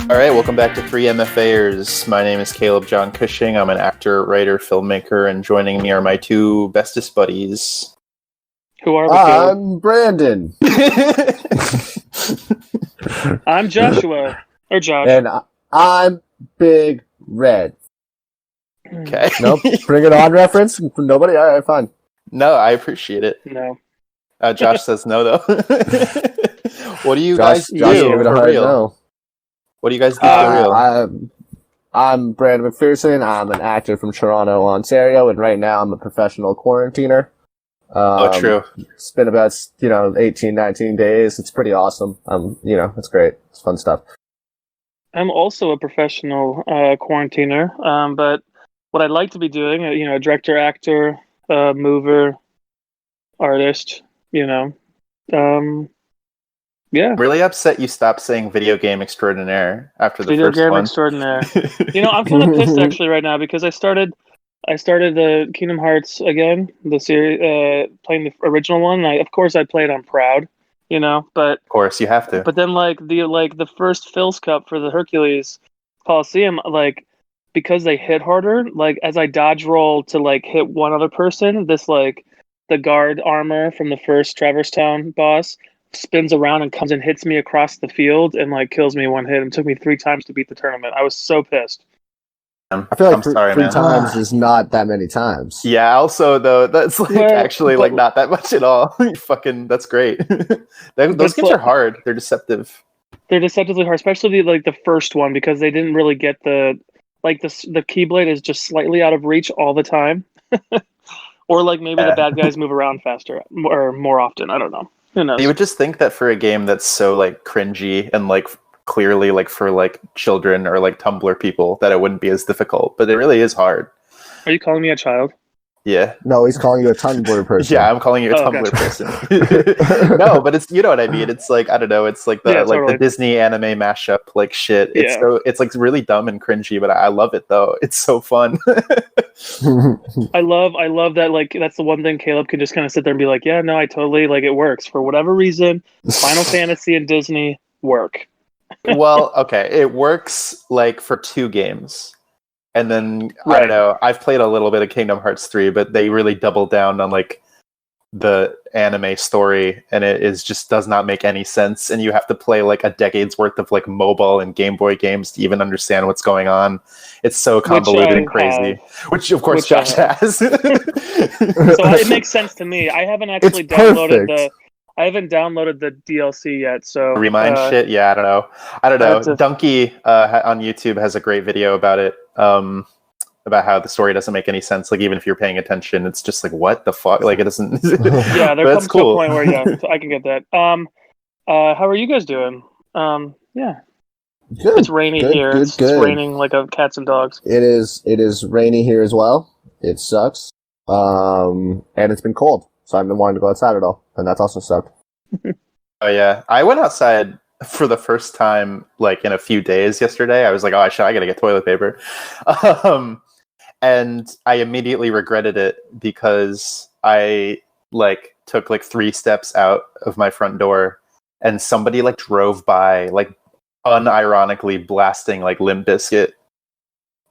All right, welcome back to 3MFAers. My name is Caleb John Cushing. I'm an actor, writer, filmmaker, and joining me are my two bestest buddies. Who are we, Caleb? I'm Brandon. I'm Joshua. Or Josh. And I'm Big Red. Okay. Nope. Bring it on reference? Nobody? All right, fine. No, I appreciate it. No. Josh says no, though. What do you Josh guys do gave it a for hard real? no. What do you guys do for real? I'm Brandon McPherson. I'm an actor from Toronto, Ontario, and right now I'm a professional quarantiner. True. It's been about 18, 19 days. It's pretty awesome. It's great. It's fun stuff. I'm also a professional quarantiner, but what I'd like to be doing, a director, actor, mover, artist, yeah. I'm really upset you stopped saying video game extraordinaire after the Video first game one. extraordinaire. I'm kind of pissed actually right now because I started the Kingdom Hearts again, the series, playing the original one. Of course I played on Proud, but Of course, you have to. But then, the first Phil's Cup for the Hercules Coliseum, because they hit harder, as I dodge roll to hit one other person, the guard armor from the first Traverse Town boss spins around and comes and hits me across the field and kills me one hit. It took me 3 times to beat the tournament. I was so pissed. I feel like sorry, three man. times is not that many times. Yeah, also, though, that's not that much at all. That's great. Those games are hard. They're deceptive. They're deceptively hard, especially the first one, because they didn't really get the Keyblade is just slightly out of reach all the time. Or maybe the bad guys move around faster or more often. I don't know. Who knows? You would just think that for a game that's so cringy and clearly for children or Tumblr people that it wouldn't be as difficult, but it really is hard. Are you calling me a child? Yeah. No, he's calling you a Tumblr person. Yeah, I'm calling you a Tumblr person. No, but it's, you know what I mean. It's I don't know. It's totally. The Disney anime mashup shit. It's it's really dumb and cringy, but I love it though. It's so fun. I love that. That's the one thing Caleb can just kind of sit there and be like, yeah, no, I totally it works for whatever reason. Final Fantasy and Disney work. Well, okay, it works for 2 games. And then, right. I don't know, I've played a little bit of Kingdom Hearts 3, but they really doubled down on the anime story, and just does not make any sense, and you have to play a decade's worth of mobile and Game Boy games to even understand what's going on. It's so convoluted and crazy. Which of course Josh has. So it makes sense to me. I haven't actually downloaded the DLC yet, so Remind shit. Yeah, I don't know. Donkey on YouTube has a great video about it. About how the story doesn't make any sense. Even if you're paying attention, it's just what the fuck. It doesn't. Yeah, there comes cool. to a point where I can get that. How are you guys doing? Yeah. Good. It's rainy here. It's raining like a cats and dogs. It is rainy here as well. It sucks. And it's been cold, so I haven't been wanting to go outside at all, and that's also sucked. Oh yeah, I went outside for the first time in a few days yesterday. I was like, oh, I gotta get toilet paper. And I immediately regretted it because I took 3 steps out of my front door and somebody drove by unironically blasting Limp Bizkit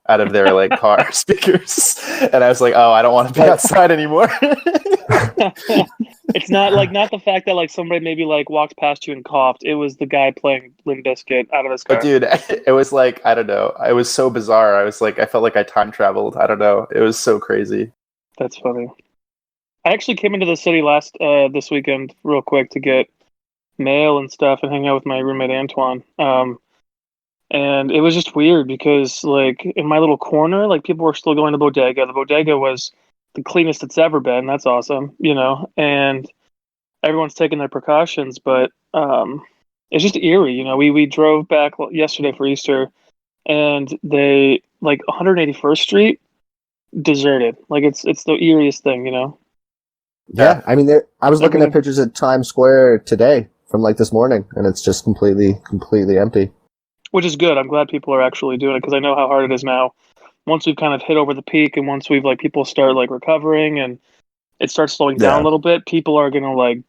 out of their car speakers, and I was like, oh, I don't want to be outside anymore. It's not the fact that somebody maybe walked past you and coughed. It was the guy playing Limp Bizkit out of his car. But dude, it was I don't know. It was so bizarre. I was I felt like I time traveled. I don't know. It was so crazy. That's funny. I actually came into the city this weekend real quick to get mail and stuff and hang out with my roommate Antoine. And it was just weird because in my little corner, people were still going to Bodega. The Bodega was the cleanest it's ever been. That's awesome, and everyone's taking their precautions, but it's just eerie. We drove back yesterday for Easter, and they 181st Street deserted. It's the eeriest thing, Yeah, I mean, I was looking at pictures at Times Square today from this morning, and it's just completely empty. Which is good. I'm glad people are actually doing it because I know how hard it is now. Once we've kind of hit over the peak, and once we've people start recovering, and it starts slowing down a little bit, people are gonna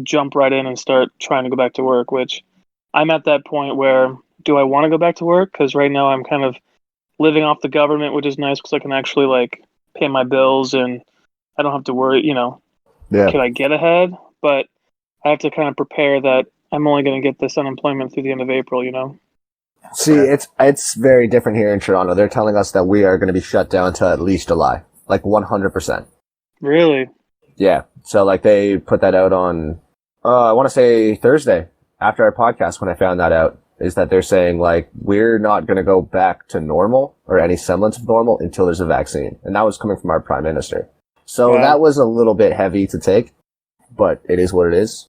jump right in and start trying to go back to work. Which I'm at that point where do I want to go back to work? Because right now I'm kind of living off the government, which is nice because I can actually like pay my bills and I don't have to worry, Yeah. can I get ahead? But I have to kind of prepare that I'm only going to get this unemployment through the end of April, See, it's very different here in Toronto. They're telling us that we are going to be shut down till at least July, like 100%. Really? Yeah. So like they put that out on, I want to say Thursday after our podcast when I found that out, is that they're saying like, we're not going to go back to normal or any semblance of normal until there's a vaccine. And that was coming from our prime minister. So Wow. that was a little bit heavy to take, but it is what it is.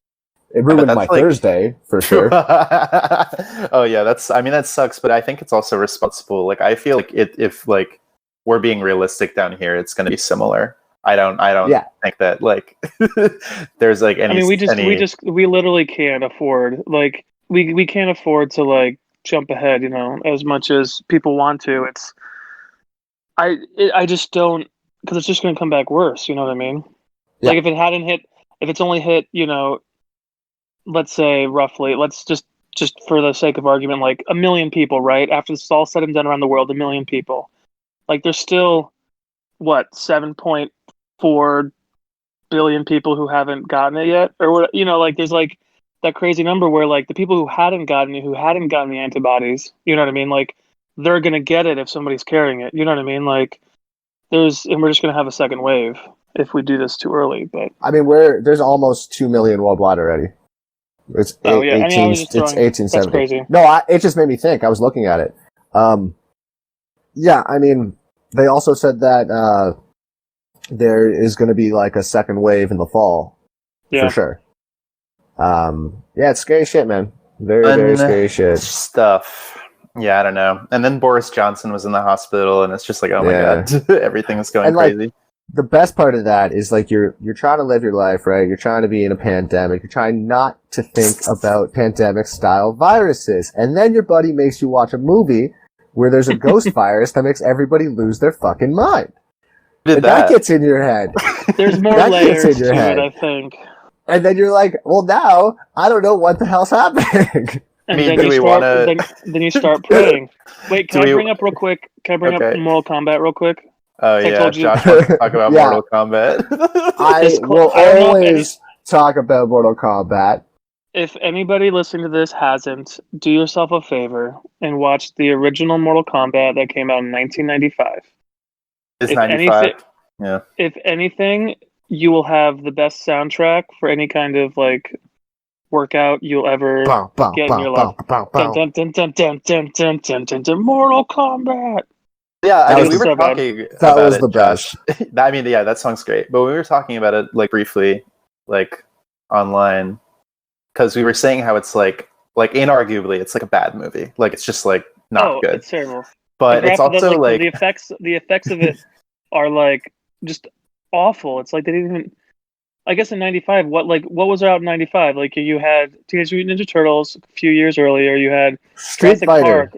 It ruined my Thursday for sure. Oh yeah, that sucks, but I think it's also responsible. Like I feel like if like we're being realistic down here, it's going to be similar. I don't think that like there's like any. I mean, we literally can't afford like we can't afford to like jump ahead, as much as people want to. I just don't, because it's just going to come back worse. You know what I mean? Yeah. Like if it's only hit, let's say roughly, let's just for the sake of argument, like 1 million people, right? After this is all said and done around the world, 1 million people. Like there's still, 7.4 billion people who haven't gotten it yet? Or what, like there's like that crazy number where like the people who hadn't gotten the antibodies, you know what I mean? Like they're going to get it if somebody's carrying it. You know what I mean? Like and we're just going to have a second wave if we do this too early. But I mean, there's almost 2 million worldwide already. It's 1870. That's crazy. No, it just made me think. I was looking at it. Yeah, I mean, they also said that there is going to be like a second wave in the fall, for sure. Yeah, it's scary shit, man. Very, very scary shit. Stuff. Yeah, I don't know. And then Boris Johnson was in the hospital, and it's just like, oh my god, everything is going crazy. Like, the best part of that is like you're trying to live your life, right? You're trying to be in a pandemic. You're trying not to think about pandemic style viruses. And then your buddy makes you watch a movie where there's a ghost virus that makes everybody lose their fucking mind. And that gets in your head. There's more layers to it, I think. And then you're like, well, now I don't know what the hell's happening. And then you start praying. Wait, can I bring up real quick? Can I bring up Mortal Kombat real quick? Oh yeah, Josh wants to talk about Mortal Kombat. I will always talk about Mortal Kombat. If anybody listening to this hasn't, do yourself a favor and watch the original Mortal Kombat that came out in 1995. It's 95. Yeah. If anything, you will have the best soundtrack for any kind of like workout you'll ever get in your life. Mortal Kombat. Yeah, I mean, we were talking about it. That was the best. I mean, yeah, that song's great. But we were talking about it like briefly, like online, because we were saying how it's like inarguably, it's like a bad movie. Like it's just like not good. It's terrible. But it's also like the effects of it are like just awful. It's like they didn't even. I guess in *95, what was out in '95? Like you had Teenage Mutant Ninja Turtles a few years earlier. You had Jurassic Park.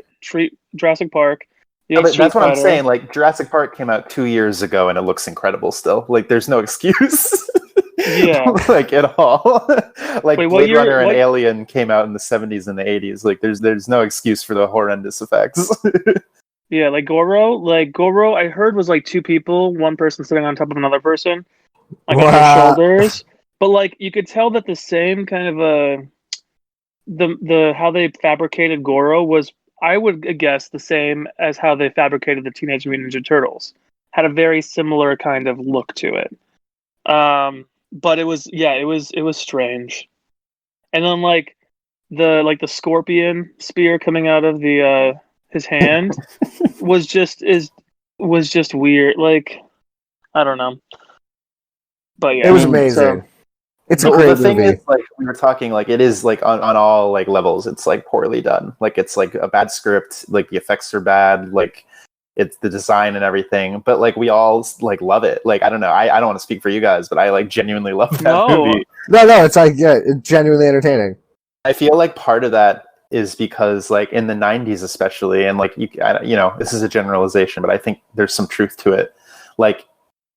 That's what I'm saying. Like Jurassic Park came out 2 years ago, and it looks incredible still. Like there's no excuse. Yeah, like at all. Like Blade Runner and Alien came out in the '70s and the '80s. Like there's no excuse for the horrendous effects. Yeah, like Goro, I heard was like two people, one person sitting on top of another person, like on their shoulders. But like you could tell that the same kind of the how they fabricated Goro was, I would guess, the same as how they fabricated the Teenage Mutant Ninja Turtles. Had a very similar kind of look to it. But it was strange. And then like the scorpion spear coming out of the his hand was just weird. Like I don't know. But yeah, it was amazing. So, it's a great movie. The thing is, like we were talking, like it is like on all like levels, it's like poorly done. Like it's like a bad script. Like the effects are bad. Like it's the design and everything. But like we all like love it. Like I don't know. I don't want to speak for you guys, but I like genuinely love that movie. No, it's like it's genuinely entertaining. I feel like part of that is because like in the '90s especially, and like you know, this is a generalization, but I think there's some truth to it. Like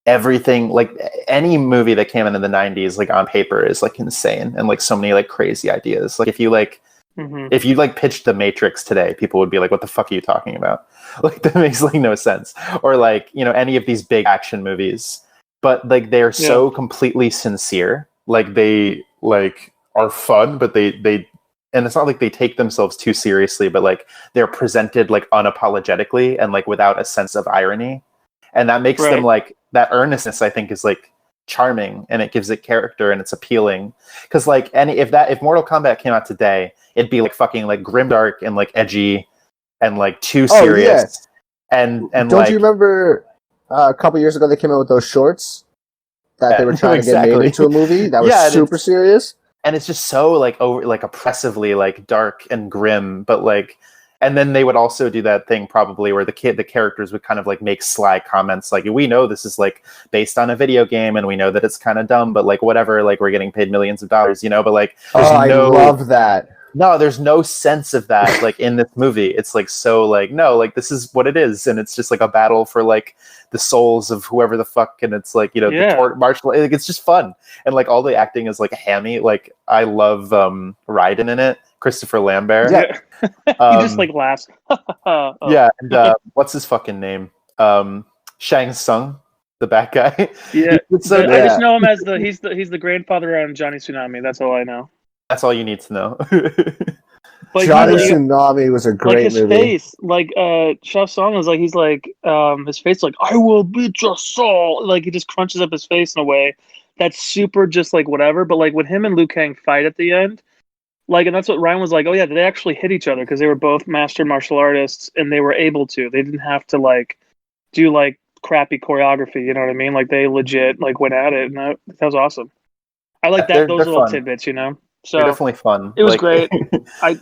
everything, like any movie that came in the '90s, like on paper is like insane and like so many like crazy ideas. Like if you like Mhm. If you like pitched The Matrix today, people would be like, "What the fuck are you talking about?" Like that makes like no sense. Or like any of these big action movies, but like they're so completely sincere. Like they like are fun, but they and it's not like they take themselves too seriously, but like they're presented like unapologetically and like without a sense of irony, and that makes them like that earnestness. I think is like charming, and it gives it character, and it's appealing. Because like if Mortal Kombat came out today, it'd be like fucking like grimdark and like edgy and like too serious. And don't like, you remember a couple years ago they came out with those shorts that they were trying to get made into a movie that was super serious? And it's just so like oppressively like dark and grim, but like, and then they would also do that thing probably where the characters would kind of like make sly comments like, we know this is like based on a video game and we know that it's kind of dumb, but like whatever, like we're getting paid millions of dollars, but like I love that. No, there's no sense of that like in this movie. It's like so like, no, like this is what it is, and it's just like a battle for like the souls of whoever the fuck, and it's like the martial, like, it's just fun, and like all the acting is like hammy. Like I love Raiden in it, Christopher Lambert. Yeah. He just like laughs. Yeah, and what's his fucking name? Shang Tsung, the bad guy. Yeah, I just know him as he's the grandfather on Johnny Tsunami. That's all I know. That's all you need to know. But Johnny Tsunami was a great his movie. Face, like Chef Song is like, he's like his face like, I will beat your soul. Like he just crunches up his face in a way that's super just like whatever. But like when him and Liu Kang fight at the end, like, and that's what Ryan was like, oh yeah, they actually hit each other because they were both master martial artists and they were able to. They didn't have to like do like crappy choreography. You know what I mean? Like they legit like went at it, and that was awesome. I like that. Those little tidbits, So they're definitely fun. It was great. I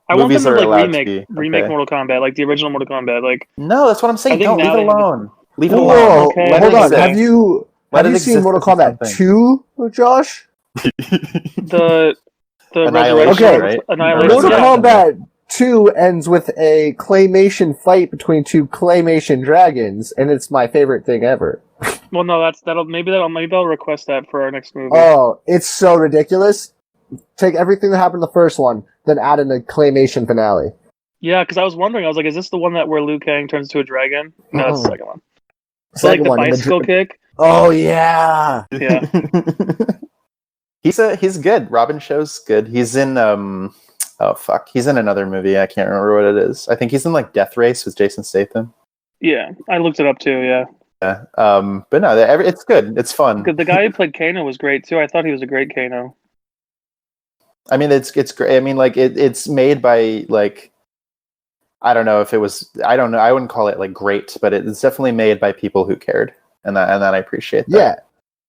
want them to like remake Mortal Kombat, like the original Mortal Kombat. Like no, that's what I'm saying. Don't leave it alone. Leave it alone. Whoa, okay. Hold on. Have you seen Mortal Kombat 2, Josh? the Annihilation, okay. Right? Annihilation. Mortal Kombat 2 ends with a claymation fight between two claymation dragons, and it's my favorite thing ever. Well, no, maybe I'll request that for our next movie. Oh, it's so ridiculous. Take everything that happened in the first one, then add in a claymation finale. Yeah, because I was wondering, I was like, is this the one where Liu Kang turns into a dragon? No, that's the second one. So like the bicycle kick. Oh yeah. Yeah. He's good. Robin Show's good. He's in he's in another movie. I can't remember what it is. I think he's in like Death Race with Jason Statham. Yeah, I looked it up too. Yeah. Yeah. But no, it's good. It's fun. Because the guy who played Kano was great too. I thought he was a great Kano. I mean, it's great. I mean, like it's made by like, I don't know if it was. I don't know. I wouldn't call it like great, but it's definitely made by people who cared, and that I appreciate that.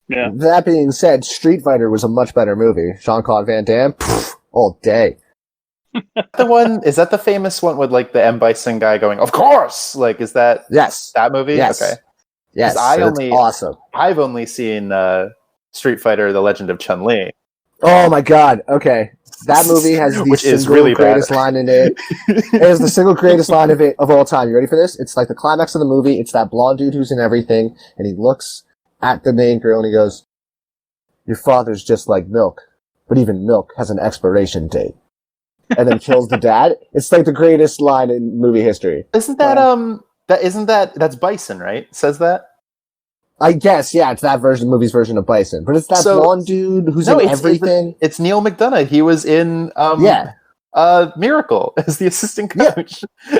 Yeah. That being said, Street Fighter was a much better movie. Jean-Claude Van Damme, all day. Is that the famous one with like the M. Bison guy going, of course? Like, is that that movie? Yes. Okay. Yes. Awesome. I've only seen Street Fighter: The Legend of Chun-Li. Oh my god. Okay. That movie has the single greatest line in it. It is the single greatest line of all time. You ready for this? It's like the climax of the movie. It's that blonde dude who's in everything, and he looks at the main girl and he goes, your father's just like milk, but even milk has an expiration date. And then kills the dad. It's like the greatest line in movie history. Isn't that that's Bison, right? Says that? I guess, yeah, it's that movie's version of Bison. But it's that blonde dude who's in everything. It's Neil McDonough. He was in Miracle as the assistant coach. Yeah.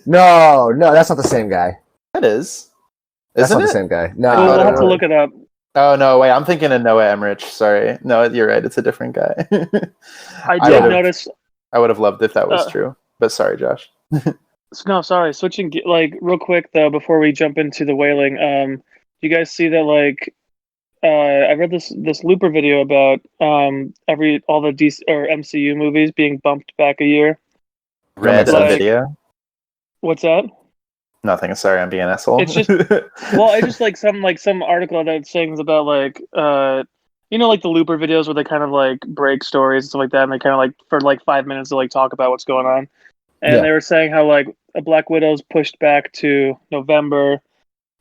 No, that's not the same guy. It is. That's not the same guy. No, we'll have to look it up. Oh no, wait! I'm thinking of Noah Emmerich. Sorry, no, you're right. It's a different guy. I did notice. I would have loved if that was true, but sorry, Josh. No, sorry. Switching like real quick though, before we jump into the Wailing. You guys see that like I read this Looper video about all the DC or MCU movies being bumped back a year. Read a video. What's that? Nothing. Sorry, I'm being an asshole. It's just I just like some article that's saying about like like the Looper videos where they kind of like break stories and stuff like that, and they kind of like for like 5 minutes to like talk about what's going on. And they were saying how like a Black Widow's pushed back to November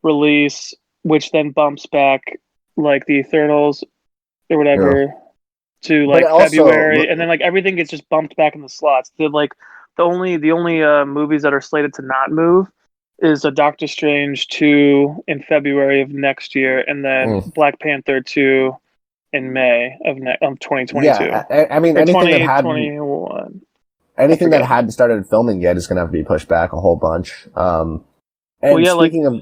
release, which then bumps back like the Eternals or whatever to But like also, February, and then like everything gets just bumped back in the slots. They're like the only movies that are slated to not move is a Doctor Strange 2 in February of next year, and then Black Panther 2 in May of 2022. yeah, I mean, Or anything that 2021. anything that hadn't started filming yet is going to have to be pushed back a whole bunch. And Well, yeah, like speaking of,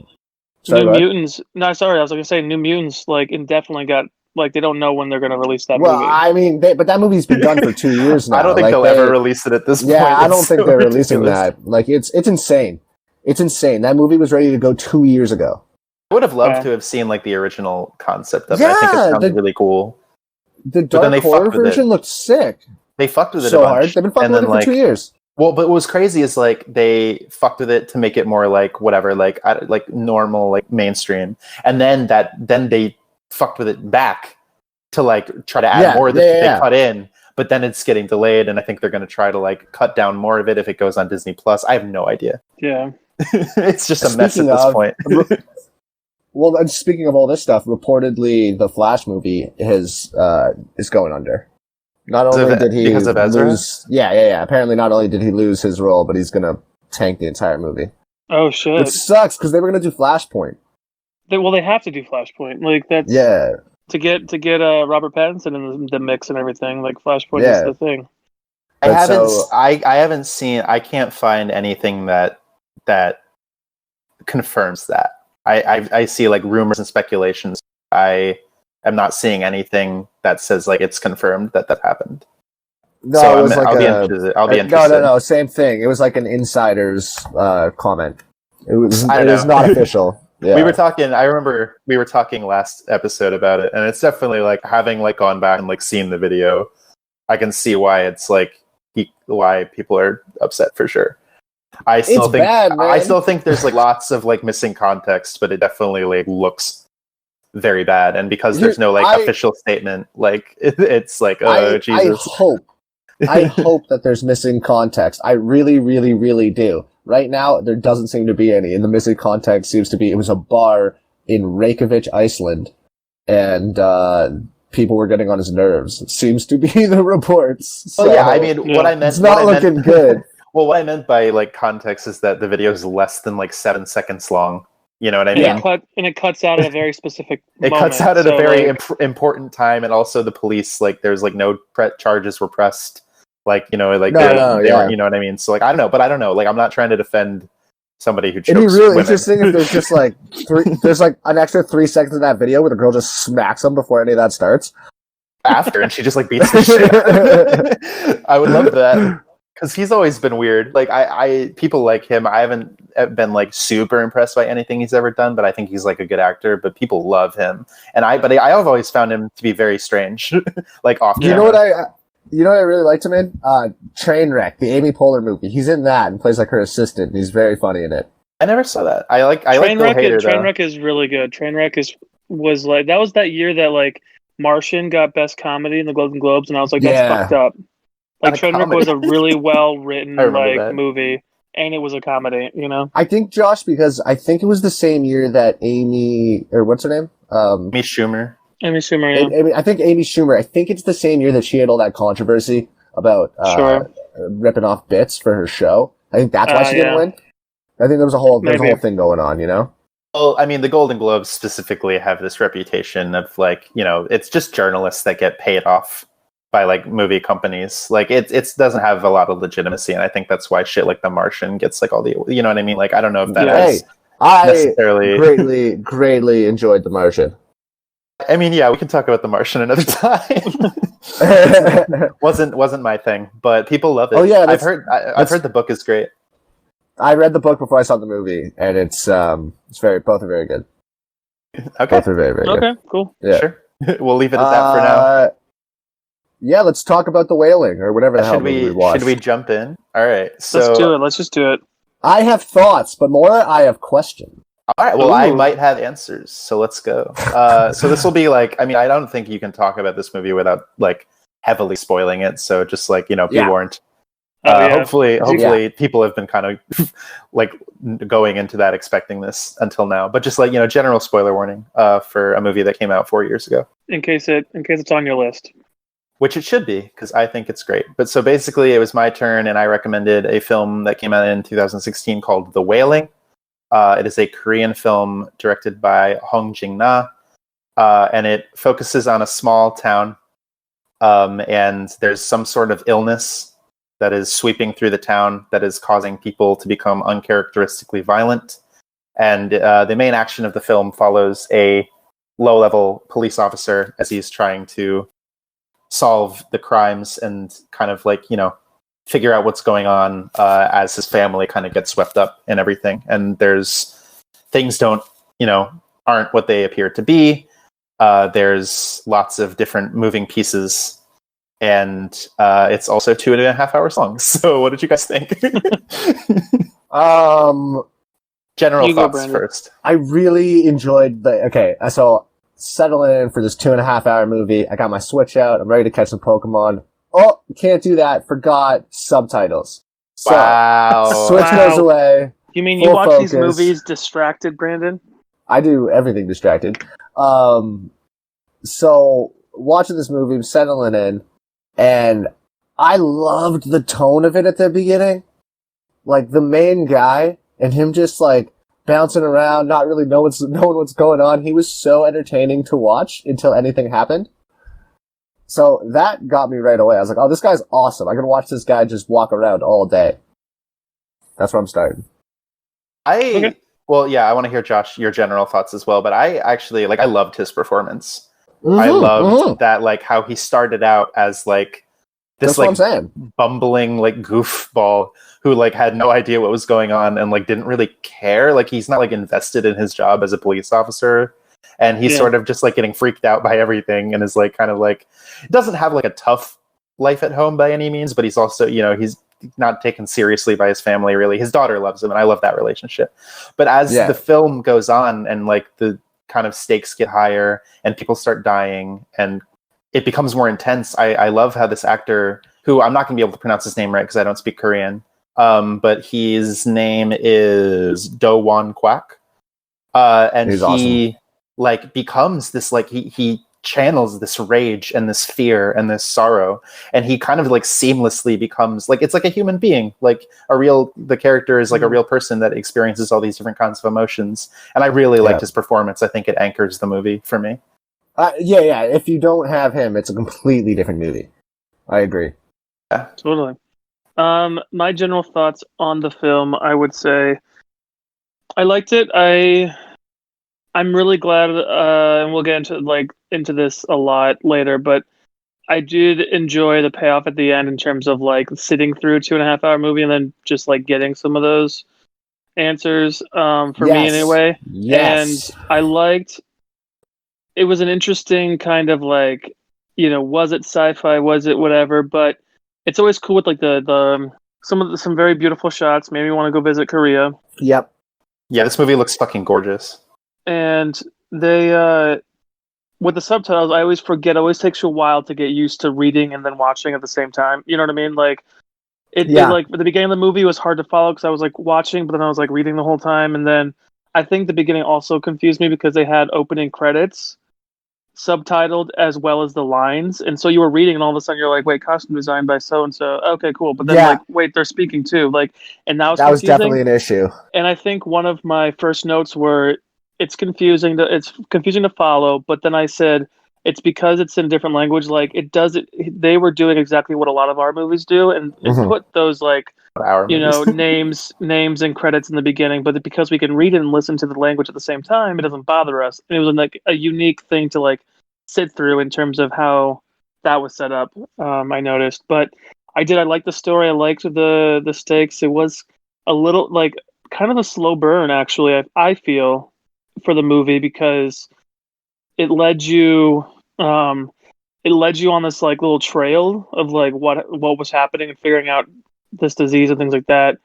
sorry, New go ahead. Mutants. No, sorry, I was gonna say New Mutants. Like, indefinitely got like they don't know when they're gonna release that Well, movie. I mean, but that movie's been done for 2 years now. I don't think Like, they'll ever release it at this point. Yeah, I don't It's think so they're releasing ridiculous. that. Like, it's insane. It's insane. That movie was ready to go 2 years ago. I would have loved Yeah. to have seen like the original concept of it. I think it Yeah, sounds really cool. The then dark they horror fucked with it. version looked sick. They fucked with it So a bunch. hard. They've been fucking and with then, it for 2 years. Well, but what was crazy is like they fucked with it to make it more like whatever, like normal, like mainstream, and then they fucked with it back to like try to add more that they cut in. But then it's getting delayed, and I think they're going to try to like cut down more of it if it goes on Disney Plus. I have no idea. Yeah, It's just a mess at this point. Well, and speaking of all this stuff, reportedly the Flash movie is going under. Not only did he because of Ezra? lose, yeah. Apparently, not only did he lose his role, but he's gonna tank the entire movie. Oh shit! Which sucks because they were gonna do Flashpoint. They have to do Flashpoint. Like that's to get Robert Pattinson in the mix and everything. Like Flashpoint is the thing. I haven't seen. I can't find anything that confirms that. I see like rumors and speculations. I am not seeing anything that says like it's confirmed that happened. No, so it was I'll be interested. No, same thing. It was like an insider's comment. It was not official. Yeah. We were talking. I remember we were talking last episode about it, and it's definitely like having like gone back and like seen the video. I can see why it's like why people are upset for sure. I still think there's like lots of like missing context, but it definitely like looks very bad. And because there's no like official statement, like it's like Jesus. I hope that there's missing context. I really, really, really do. Right now, there doesn't seem to be any, and the missing context seems to be it was a bar in Reykjavik, Iceland, and people were getting on his nerves. It seems to be the reports. So, well, yeah, I mean, what I meant... It's not looking good. Well, what I meant by like context is that the video is less than like 7 seconds long. You know what I mean? And it cuts out at a very specific moment. It cuts out at a very important time, and also the police, like, there's like no charges were pressed. Like, you know, like they weren't, you know what I mean? So like, I don't know, but I don't know. Like, I'm not trying to defend somebody who chokes It'd be really women. interesting if there's just like there's like an extra 3 seconds in that video where the girl just smacks him before any of that starts. After, and she just like beats the shit. I would love that. Because he's always been weird. Like I people like him. I haven't been like super impressed by anything he's ever done, but I think he's like a good actor. But people love him, and I've always found him to be very strange. Like off camera. You know what I really liked him in? Trainwreck, the Amy Poehler movie. He's in that and plays like her assistant. And he's very funny in it. I never saw that. I like Bill Hader, though. Trainwreck is really good. Trainwreck was like that was that year that like Martian got Best Comedy in the Golden Globes, and I was like, that's fucked up. Like Trainwreck was a really well written like movie, and it was a comedy. You know, I think Josh, because I think it was the same year that Amy, or what's her name? Amy Schumer. Amy Schumer. Yeah. I think Amy Schumer. I think it's the same year that she had all that controversy about ripping off bits for her show. I think that's why she didn't win. I think there was a whole thing going on. You know. Well, I mean, the Golden Globes specifically have this reputation of like, you know, it's just journalists that get paid off by like movie companies. Like it doesn't have a lot of legitimacy, and I think that's why shit like The Martian gets like all the, you know what I mean? Like I don't know if that is necessarily. I greatly enjoyed The Martian. I mean, yeah, we can talk about The Martian another time. wasn't my thing, but people love it. Oh yeah, I've heard the book is great. I read the book before I saw the movie, and both are very good. Okay, both are very, very good. Okay, cool. Yeah, sure. We'll leave it at that for now. Yeah, let's talk about the Wailing or whatever the hell we watched. Should we jump in? All right, so let's do it. Let's just do it. I have thoughts, but more I have questions. All right, well, I might have answers, so let's go. So this will be like, I mean, I don't think you can talk about this movie without like heavily spoiling it. So just like, you know, be warned. Hopefully people have been kind of like going into that expecting this until now. But just like, you know, general spoiler warning for a movie that came out 4 years ago. In case it's on your list. which it should be because I think it's great. But so basically, it was my turn, and I recommended a film that came out in 2016 called The Wailing. It is a Korean film directed by Hong Jing-na, and it focuses on a small town, and there's some sort of illness that is sweeping through the town that is causing people to become uncharacteristically violent. And the main action of the film follows a low-level police officer as he's trying to solve the crimes and kind of like, figure out what's going on as his family kind of gets swept up in everything. And there's things aren't what they appear to be. There's lots of different moving pieces, and it's also 2.5 hours long. So what did you guys think? General thoughts first. I really enjoyed so settling in for this 2.5 hour movie. I got my Switch out. I'm ready to catch some Pokemon. Oh, can't do that. Forgot subtitles. So, wow. Switch goes away. You mean you watch these movies distracted, Brandon? I do everything distracted. So watching this movie, settling in, and I loved the tone of it at the beginning. Like the main guy and him just like bouncing around, not really knowing what's going on. He was so entertaining to watch until anything happened. So that got me right away. I was like, oh, this guy's awesome. I can watch this guy just walk around all day. That's where I'm starting. Well, yeah, I want to hear, Josh, your general thoughts as well. But I actually, I loved his performance. Mm-hmm, I loved that, how he started out as, this, bumbling, goofball who, had no idea what was going on and, didn't really care. He's not, invested in his job as a police officer. And he's sort of just, getting freaked out by everything and is, doesn't have, a tough life at home by any means. But he's also, he's not taken seriously by his family, really. His daughter loves him, and I love that relationship. But as the film goes on and, the kind of stakes get higher and people start dying and it becomes more intense, I love how this actor, who I'm not going to be able to pronounce his name right because I don't speak Korean, but his name is Do Won Kwak. And he's he awesome. Becomes this, he channels this rage and this fear and this sorrow, and he kind of seamlessly becomes it's like a human being, the character is a real person that experiences all these different kinds of emotions. And I really liked his performance. I think it anchors the movie for me. Yeah. If you don't have him, it's a completely different movie. I agree. Yeah, totally. My general thoughts on the film, I would say I liked it. I'm really glad, and we'll get into this a lot later, but I did enjoy the payoff at the end in terms of sitting through a 2.5 hour movie and then just getting some of those answers for me anyway. Yes. And I liked it. Was an interesting kind of was it sci-fi, was it whatever, but it's always cool with the some very beautiful shots. Made me want to go visit Korea. Yep. Yeah, this movie looks fucking gorgeous. And they, with the subtitles, I always forget. It always takes you a while to get used to reading and then watching at the same time. You know what I mean? At the beginning of the movie, it was hard to follow because I was watching, but then I was reading the whole time. And then I think the beginning also confused me because they had opening credits subtitled as well as the lines. And so you were reading and all of a sudden you're wait, costume design by so-and-so. Okay, cool. But then wait, they're speaking too. And that was definitely an issue. And I think one of my first notes were, it's confusing to follow, but then I said it's because it's in a different language. They were doing exactly what a lot of our movies do, and put those names and credits in the beginning. But because we can read it and listen to the language at the same time, it doesn't bother us. And it was a unique thing to sit through in terms of how that was set up. I noticed, but I liked the story. I liked the stakes. It was a little kind of a slow burn, actually. I feel, for the movie, because it led you on this little trail of what was happening and figuring out this disease and things like that.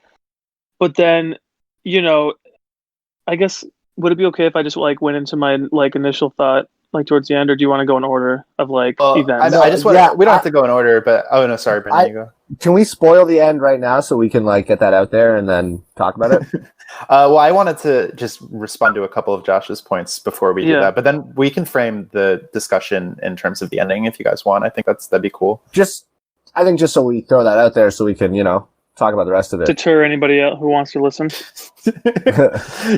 But then, I guess, would it be okay if I just went into my initial thought like towards the end, or do you want to go in order of like events? I just want we don't have to go in order, but oh no, sorry, Brendan, you go. Can we spoil the end right now so we can like get that out there and then talk about it? Well, I wanted to just respond to a couple of Josh's points before we do that, but then we can frame the discussion in terms of the ending if you guys want. I think that'd be cool. I think just so we throw that out there so we can, talk about the rest of it. Deter anybody else who wants to listen.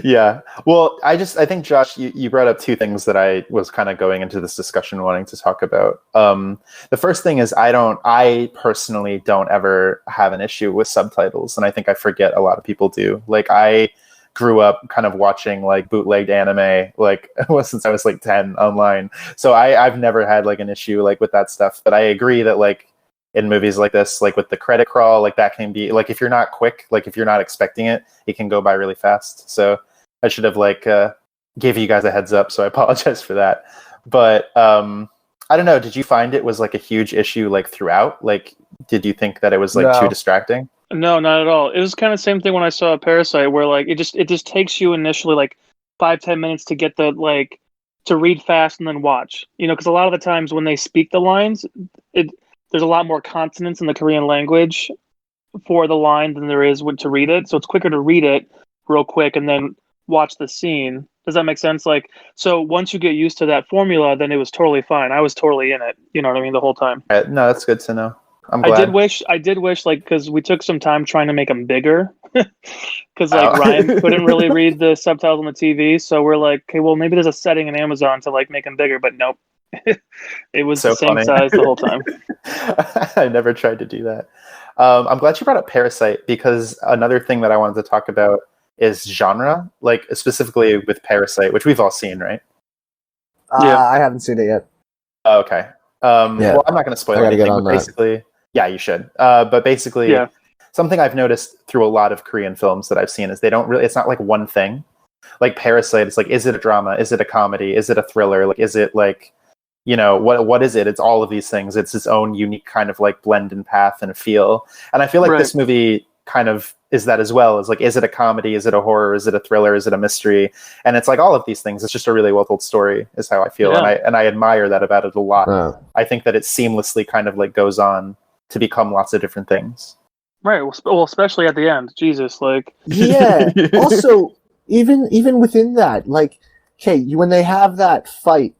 Yeah. Well, I think, Josh, you brought up two things that I was kind of going into this discussion wanting to talk about. The first thing is I personally don't ever have an issue with subtitles. And I think I forget a lot of people do. Like I grew up kind of watching like bootlegged anime, like since I was like 10 online. So I've never had like an issue like with that stuff. But I agree that like, in movies like this, like with the credit crawl, like that can be like if you're not quick, like if you're not expecting it, it can go by really fast. So I should have like gave you guys a heads up, so I apologize for that. But I don't know, did you find it was like a huge issue like throughout? Like did you think that it was like too distracting? No, not at all. It was kind of the same thing when I saw Parasite, where like it just takes you initially like 5-10 minutes to get the like to read fast and then watch. Because a lot of the times when they speak the lines, there's a lot more consonants in the Korean language for the line than there is to read it. So it's quicker to read it real quick and then watch the scene. Does that make sense? Like, so once you get used to that formula, then it was totally fine. I was totally in it. You know what I mean? The whole time. No, that's good to know. I'm glad. I did wish like, cause we took some time trying to make them bigger cause like Ryan couldn't really read the subtitles on the TV. So we're like, okay, well maybe there's a setting in Amazon to like make them bigger, but nope. It was so the same size the whole time. I never tried to do that. I'm glad you brought up Parasite because another thing that I wanted to talk about is genre, like specifically with Parasite, which we've all seen, right? I haven't seen it yet. Oh, okay. Well, I'm not going to spoil anything. But basically, yeah, you should. But basically, something I've noticed through a lot of Korean films that I've seen is they don't really. It's not like one thing. Like Parasite, it's like, is it a drama? Is it a comedy? Is it a thriller? Like, is it like what is it? It's all of these things. It's its own unique kind of like blend and path and feel. And I feel like this movie kind of is that as well. Is like, is it a comedy? Is it a horror? Is it a thriller? Is it a mystery? And it's like all of these things. It's just a really well told story is how I feel. Yeah. And I admire that about it a lot. I think that it seamlessly kind of like goes on to become lots of different things. Right. Well, especially at the end. Jesus, like. Yeah. Also, even within that, like, okay, when they have that fight,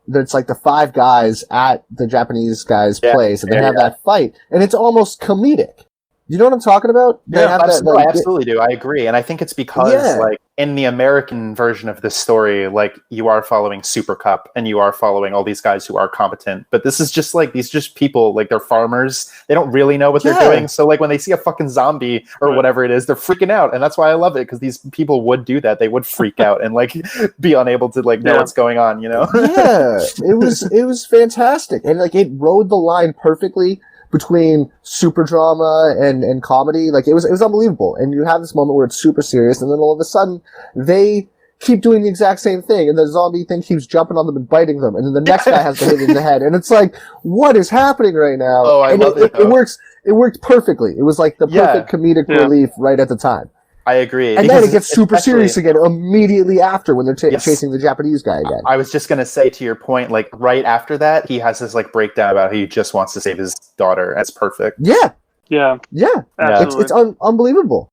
it's like the 5 guys at the Japanese guy's place, and they have that fight, and it's almost comedic. You know what I'm talking about? I absolutely do. I agree. And I think it's because, like, in the American version of this story, like, you are following Super Cup, and you are following all these guys who are competent. But this is just, like, these just people, like, they're farmers. They don't really know what they're doing. So, like, when they see a fucking zombie or whatever it is, they're freaking out. And that's why I love it, because these people would do that. They would freak out and, like, be unable to, like, know what's going on, you know? Yeah. It was fantastic. And, like, it rode the line perfectly between super drama and comedy. Like, it was unbelievable. And you have this moment where it's super serious, and then all of a sudden they keep doing the exact same thing, and the zombie thing keeps jumping on them and biting them, and then the next guy has to hit it in the head, and it's like, what is happening right now? Oh, I love it. It worked perfectly. It was like the perfect comedic relief right at the time. I agree. And then it gets super serious again immediately after when they're chasing the Japanese guy again. I was just going to say, to your point, like right after that, he has this like breakdown about how he just wants to save his daughter. That's perfect. Yeah. Absolutely. It's unbelievable.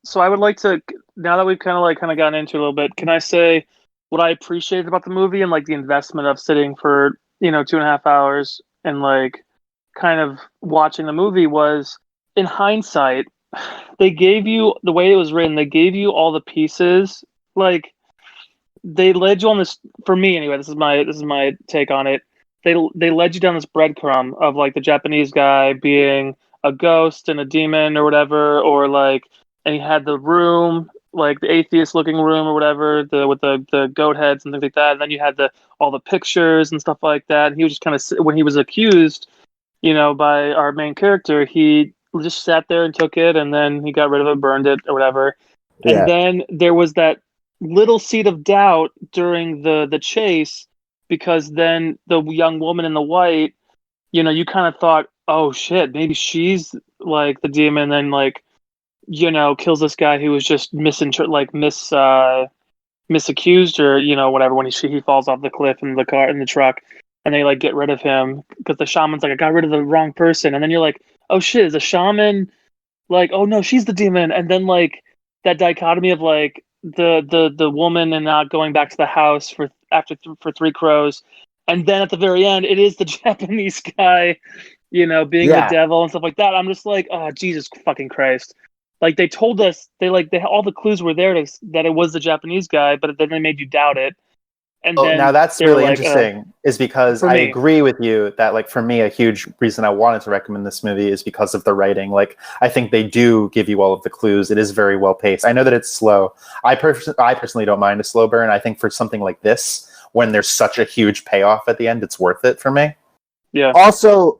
So I would like to, now that we've kind of gotten into it a little bit, can I say what I appreciated about the movie and like the investment of sitting for 2.5 hours and like kind of watching the movie was, in hindsight, they gave you, the way it was written, they gave you all the pieces. Like, they led you on this, for me anyway, this is my take on it. They led you down this breadcrumb of like the Japanese guy being a ghost and a demon or whatever, or like, and he had the room, like the atheist looking room or whatever, with the goat heads and things like that. And then you had all the pictures and stuff like that. And he was just kind of, when he was accused, by our main character, he just sat there and took it, and then he got rid of it, burned it or whatever. Yeah. And then there was that little seed of doubt during the chase, because then the young woman in the white, you kind of thought, oh shit, maybe she's like the demon, and like, kills this guy who was just misaccused her, whatever, when he falls off the cliff in the truck, and they like get rid of him because the shaman's like, I got rid of the wrong person, and then you're like, oh shit, is the shaman like, oh no, she's the demon, and then like that dichotomy of like the woman and not going back to the house for Three Crows, and then at the very end it is the Japanese guy, being the devil and stuff like that. I'm just like, oh Jesus fucking Christ. Like they told us, they all the clues were there that it was the Japanese guy, but then they made you doubt it. And then now that's really interesting, is because I agree with you that, like, for me, a huge reason I wanted to recommend this movie is because of the writing. Like, I think they do give you all of the clues. It is very well paced. I know that it's slow. I personally don't mind a slow burn. I think for something like this, when there's such a huge payoff at the end, it's worth it for me. Yeah. Also,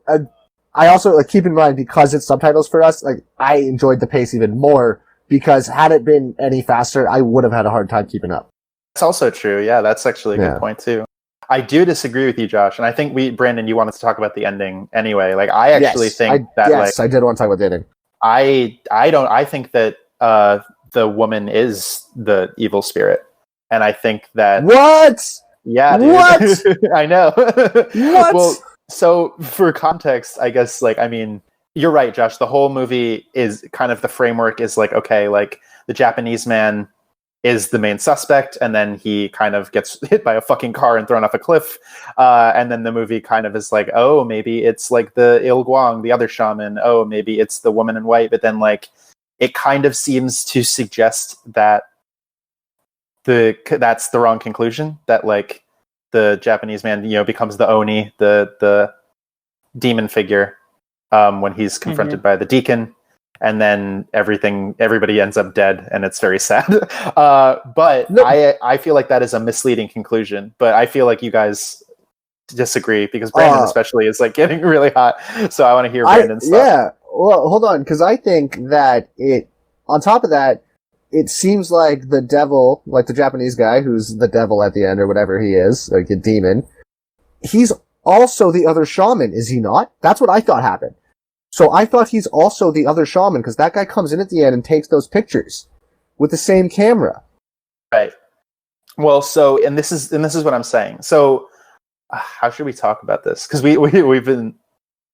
I also like, keep in mind, because it's subtitles for us, like, I enjoyed the pace even more, because had it been any faster, I would have had a hard time keeping up. That's also true. Yeah, that's actually a good point too. I do disagree with you, Josh, and I think Brandon, you wanted to talk about the ending anyway. Like, I actually think that, I did want to talk about the ending. I think that the woman is the evil spirit, and I think that Yeah, dude. What? I know. What? Well, so for context, I guess, like, I mean, you're right, Josh. The whole movie is kind of, the framework is like, okay, like, the Japanese man is the main suspect, and then he kind of gets hit by a fucking car and thrown off a cliff. And then the movie kind of is like, oh, maybe it's like the Il Guang, the other shaman. Oh, maybe it's the woman in white. But then, like, it kind of seems to suggest that that's the wrong conclusion, that, like, the Japanese man, becomes the Oni, the demon figure, when he's confronted by the deacon. And then everybody ends up dead, and it's very sad. But no. I feel like that is a misleading conclusion. But I feel like you guys disagree, because Brandon especially is like getting really hot. So I want to hear Brandon's stuff. Yeah, well, hold on, because I think that on top of that, it seems like the devil, like the Japanese guy who's the devil at the end or whatever he is, like a demon, he's also the other shaman, is he not? That's what I thought happened. So I thought he's also the other shaman, because that guy comes in at the end and takes those pictures with the same camera. Right. Well, so, and this is what I'm saying. So, how should we talk about this? Because we've been,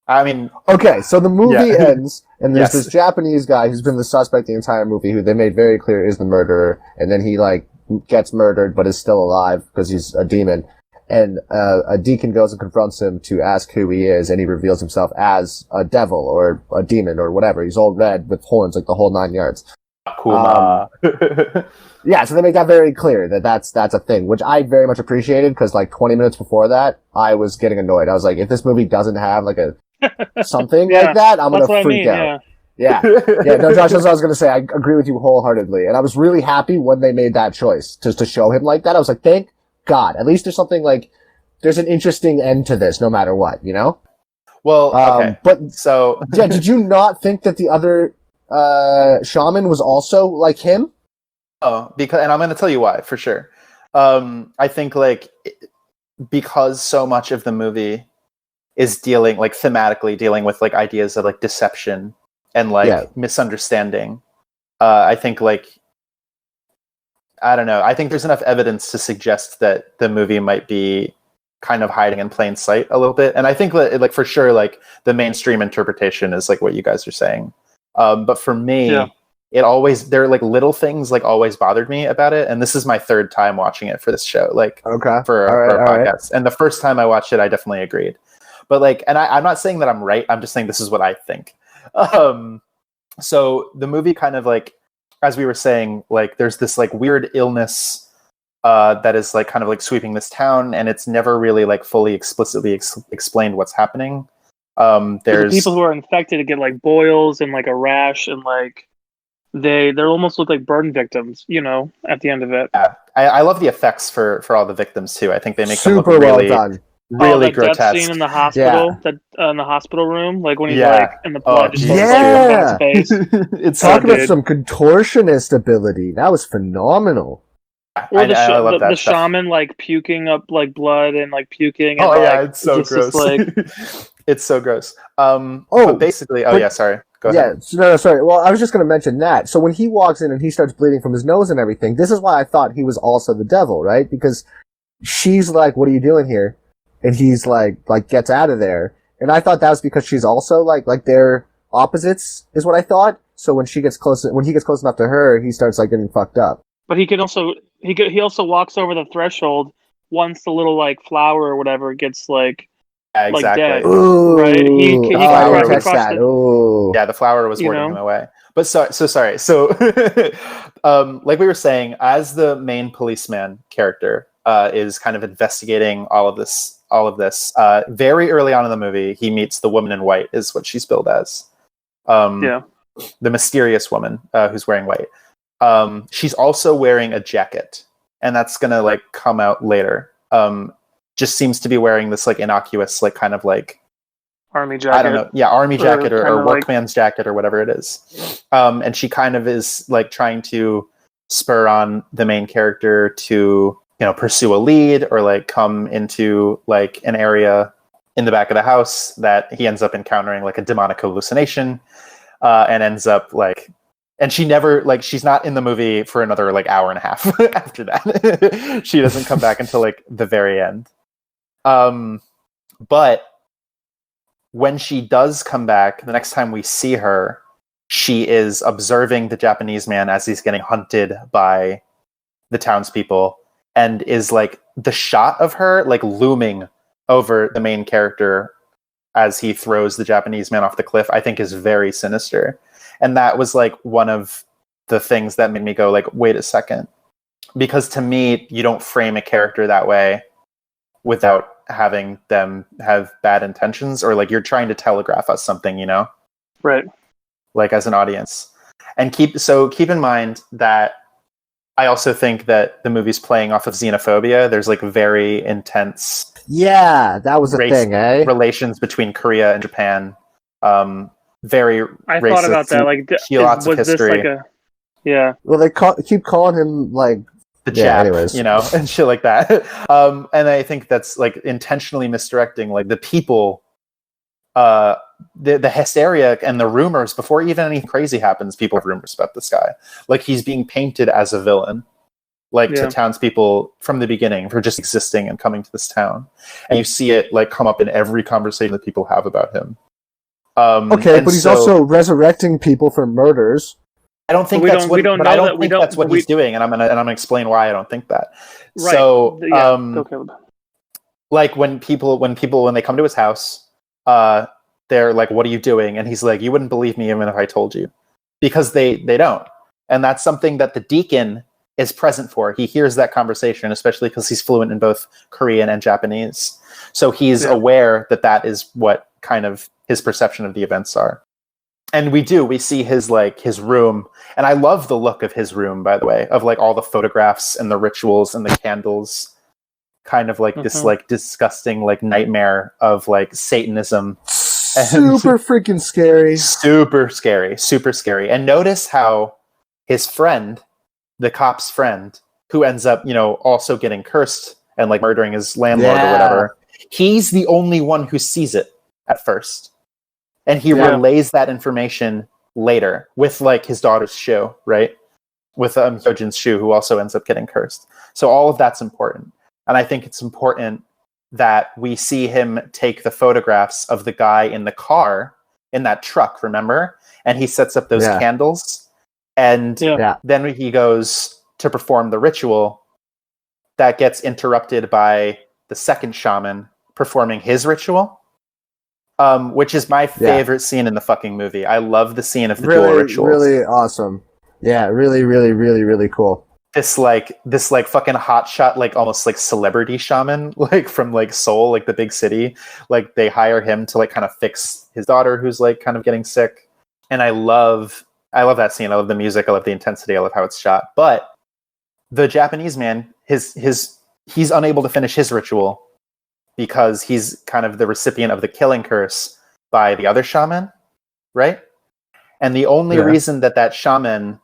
I mean, okay. So the movie ends, and there's this Japanese guy who's been the suspect the entire movie, who they made very clear is the murderer, and then he like gets murdered, but is still alive because he's a demon. And a deacon goes and confronts him to ask who he is, and he reveals himself as a devil or a demon or whatever. He's all red with horns, like the whole 9 yards. Yeah, so they make that very clear that that's a thing, which I very much appreciated, because like 20 minutes before that, I was getting annoyed. I was like, if this movie doesn't have like a something like that, I'm gonna freak out. Yeah. No, Josh, that's what I was gonna say. I agree with you wholeheartedly, and I was really happy when they made that choice just to show him like that. I was like, thank God, at least there's something like, there's an interesting end to this, no matter what, Well, okay. But so yeah, did you not think that the other shaman was also like him? Oh, and I'm going to tell you why, for sure. I think, like, because so much of the movie is dealing, like, thematically dealing with, like, ideas of, like, deception and, like, misunderstanding. I think, like, I don't know. I think there's enough evidence to suggest that the movie might be kind of hiding in plain sight a little bit. And I think that, like, for sure, like, the mainstream interpretation is like what you guys are saying. But for me, there are like little things like always bothered me about it. And this is my third time watching it for this show, like for our podcast. And the first time I watched it, I definitely agreed. But like, and I'm not saying that I'm right. I'm just saying this is what I think. So the movie kind of like, as we were saying, like there's this like weird illness that is like kind of like sweeping this town, and it's never really like fully explicitly explained what's happening. There's the people who are infected get like boils and like a rash, and like they almost look like burn victims, at the end of it. Yeah. I love the effects for all the victims too. I think they make super them look really, well done. Really grotesque. Death scene in the hospital, in the hospital room, like when he's like in the blood, just like his face. It's talking about some contortionist ability. That was phenomenal. Or the shaman like puking up like blood and like puking. And, it's so gross. Like... It's so gross. But basically, sorry. Go Yeah, ahead. no, sorry. Well, I was just going to mention that. So when he walks in and he starts bleeding from his nose and everything, this is why I thought he was also the devil, right? Because she's like, "What are you doing here?" And he's like gets out of there. And I thought that was because she's also like they're opposites, is what I thought. So when he gets close enough to her, he starts like getting fucked up. But he also walks over the threshold once the little like flower or whatever gets like Yeah, exactly. dead. Ooh, Right? He I flower didn't was- catch that. Ooh, Yeah, the flower was You warding know? him away. But so sorry. So, like we were saying, as the main policeman character is kind of investigating all of this, very early on in the movie, he meets the woman in white, is what she's billed as. Yeah. The mysterious woman who's wearing white. She's also wearing a jacket, and that's gonna like come out later. Just seems to be wearing this like innocuous, like kind of like Army jacket. I don't know, yeah, army jacket or kinda workman's jacket or whatever it is. And she kind of is like trying to spur on the main character to pursue a lead or like come into like an area in the back of the house that he ends up encountering like a demonic hallucination, and ends up like. And she never she's not in the movie for another like hour and a half after that. She doesn't come back until like the very end. But when she does come back, the next time we see her, she is observing the Japanese man as he's getting hunted by the townspeople, and is like the shot of her like looming over the main character as he throws the Japanese man off the cliff, I think is very sinister. And that was like one of the things that made me go like, wait a second. Because to me, you don't frame a character that way without having them have bad intentions, or like you're trying to telegraph us something, Right. like as an audience. And keep in mind that I also think that the movie's playing off of xenophobia. There's like very intense yeah, that was a thing, eh? relations between Korea and Japan. Very I racist. thought about that. Like, lots of was history. this like a? Yeah. Well, they keep calling him like The yeah, Jap, anyways. and shit like that. And I think that's like intentionally misdirecting like the people, the hysteria and the rumors before even anything crazy happens. People have rumors about this guy. Like he's being painted as a villain, to townspeople from the beginning for just existing and coming to this town. And you see it like come up in every conversation that people have about him. Okay, but he's also resurrecting people from murders. I don't think that's what. But I don't think that's what he's doing, and I'm gonna explain why I don't think that. Right. So, Okay. like when they come to his house, they're like, "What are you doing?" And he's like, "You wouldn't believe me even if I told you," because they don't, and that's something that the deacon is present for. He hears that conversation, especially because he's fluent in both Korean and Japanese, so he's aware that is what kind of his perception of the events are. And we see his room, and I love the look of his room, by the way, of like all the photographs and the rituals and the candles, kind of like this like disgusting like nightmare of like Satanism. Super freaking scary. Super scary. And notice how his friend, the cop's friend, who ends up, also getting cursed and like murdering his landlord or whatever, he's the only one who sees it at first. And he relays that information later with like his daughter's shoe, right? With Hyojin's shoe, who also ends up getting cursed. So all of that's important. And I think it's important that we see him take the photographs of the guy in the car, in that truck, remember? And he sets up those candles. And then he goes to perform the ritual that gets interrupted by the second shaman performing his ritual. Which is my favorite scene in the fucking movie. I love the scene of the dual rituals. Really awesome. Yeah, really, really, really, really cool. This fucking hotshot, like almost like celebrity shaman, like from like Seoul, like the big city. Like they hire him to like kind of fix his daughter who's like kind of getting sick. And I love that scene. I love the music. I love the intensity. I love how it's shot. But the Japanese man, he's unable to finish his ritual because he's kind of the recipient of the killing curse by the other shaman, right? And the only reason that shaman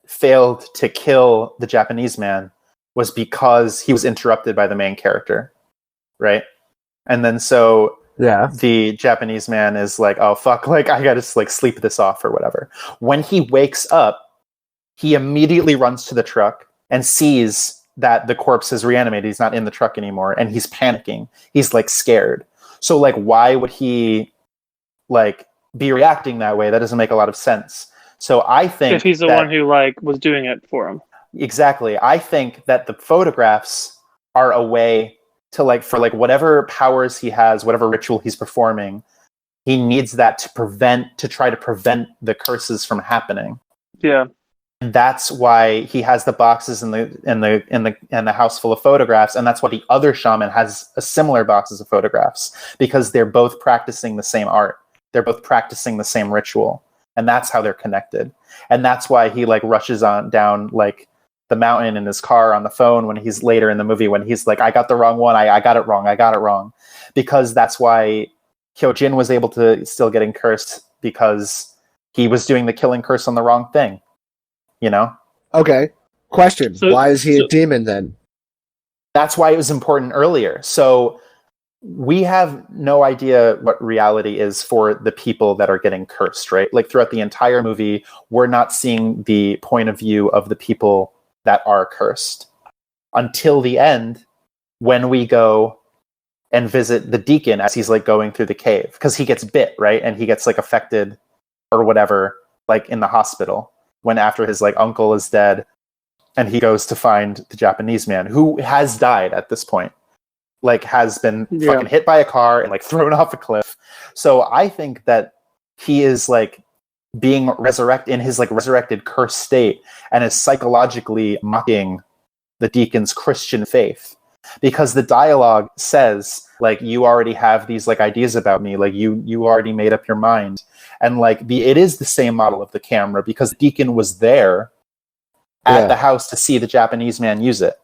failed to kill the Japanese man was because he was interrupted by the main character, right? And then so the Japanese man is like, oh fuck, like I gotta like sleep this off or whatever. When he wakes up, he immediately runs to the truck and sees that the corpse is reanimated. He's not in the truck anymore, and he's panicking. He's like scared. So like, why would he like be reacting that way? That doesn't make a lot of sense. So I think if he's the one who like was doing it for him. Exactly. I think that the photographs are a way to like, for like whatever powers he has, whatever ritual he's performing, he needs that to try to prevent the curses from happening. Yeah. And that's why he has the boxes in the house full of photographs, and that's why the other shaman has a similar boxes of photographs, because they're both practicing the same art. They're both practicing the same ritual, and that's how they're connected. And that's why he like rushes on down like the mountain in his car on the phone when he's later in the movie, when he's like, I got the wrong one. I got it wrong. Because that's why Hyojin was able to still getting cursed, because he was doing the killing curse on the wrong thing. You know? Okay. Question. Why is he a demon then? That's why it was important earlier. So we have no idea what reality is for the people that are getting cursed, right? Like throughout the entire movie, we're not seeing the point of view of the people that are cursed until the end, when we go and visit the deacon as he's like going through the cave, because he gets bit, right? And he gets like affected or whatever, like in the hospital, when after his like uncle is dead, and he goes to find the Japanese man who has died at this point, like has been fucking hit by a car and like thrown off a cliff. So I think that he is like being resurrected in his like resurrected cursed state, and is psychologically mocking the deacon's Christian faith, because the dialogue says like, you already have these like ideas about me, like you already made up your mind. And like it is the same model of the camera, because the deacon was there at the house to see the Japanese man use it.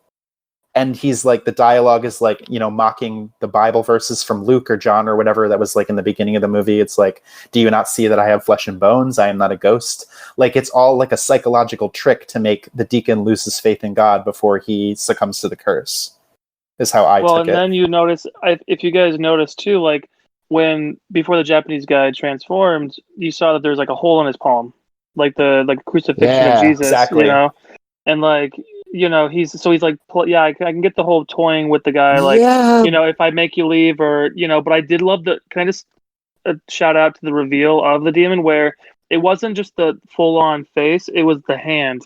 And he's like, the dialogue is like, you know, mocking the Bible verses from Luke or John or whatever that was like in the beginning of the movie. It's like, do you not see that I have flesh and bones? I am not a ghost. Like, it's all like a psychological trick to make the deacon lose his faith in God before he succumbs to the curse, is how I took it. Well, and then you notice, if you guys notice too, like when before the Japanese guy transformed, you saw that there's like a hole in his palm, like the crucifixion of Jesus, exactly. You know, and like, you know, he's like, I can get the whole toying with the guy, like, you know, if I make you leave, or, you know, but I did love can I just shout out to the reveal of the demon, where it wasn't just the full on face, it was the hand,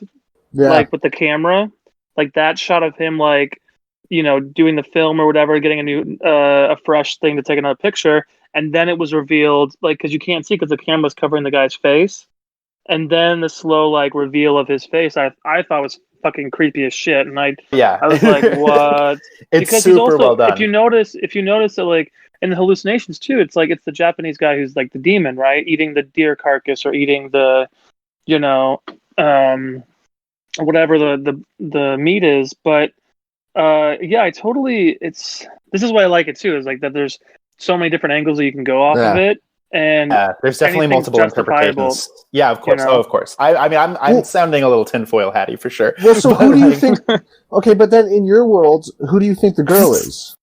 like with the camera, like that shot of him, like, you know, doing the film or whatever, getting a new, a fresh thing to take another picture. And then it was revealed, like, because you can't see because the camera's covering the guy's face. And then the slow, like, reveal of his face, I thought was fucking creepy as shit. And I was like, what? It's because super also, well done. If you notice that, like, in the hallucinations too, it's like, it's the Japanese guy who's like the demon, right? Eating the deer carcass, or eating the, you know, whatever the meat is. But I totally, this is why I like it too, is like that there's so many different angles that you can go off of it, and there's definitely multiple interpretations. Yeah, of course. You know? Oh, of course. I mean, I'm sounding a little tinfoil hatty for sure. Well, so who do you think? Okay, but then in your world, who do you think the girl is?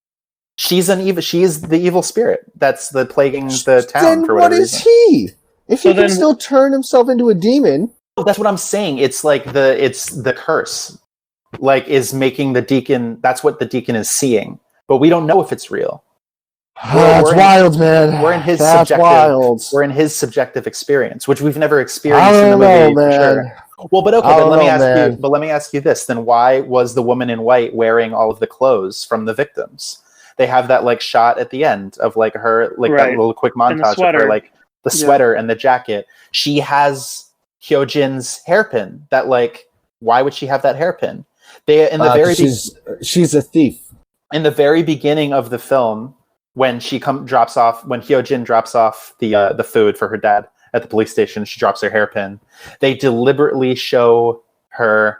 She's the evil spirit that's plaguing the town. Then for what is reason. he? If he can still turn himself into a demon, that's what I'm saying. It's like it's the curse. Like, is making the deacon, that's what the deacon is seeing, but we don't know if it's real. That's wild, man. We're in his subjective experience, which we've never experienced in the movie. For sure. Well, but okay, let me ask you this. Then why was the woman in white wearing all of the clothes from the victims? They have that like shot at the end of like her, like that little quick montage of her, like the sweater and the jacket. She has Hyojin's hairpin. That like, why would she have that hairpin? She's a thief. In the very beginning of the film, when when Hyojin drops off the food for her dad at the police station, she drops her hairpin. They deliberately show her,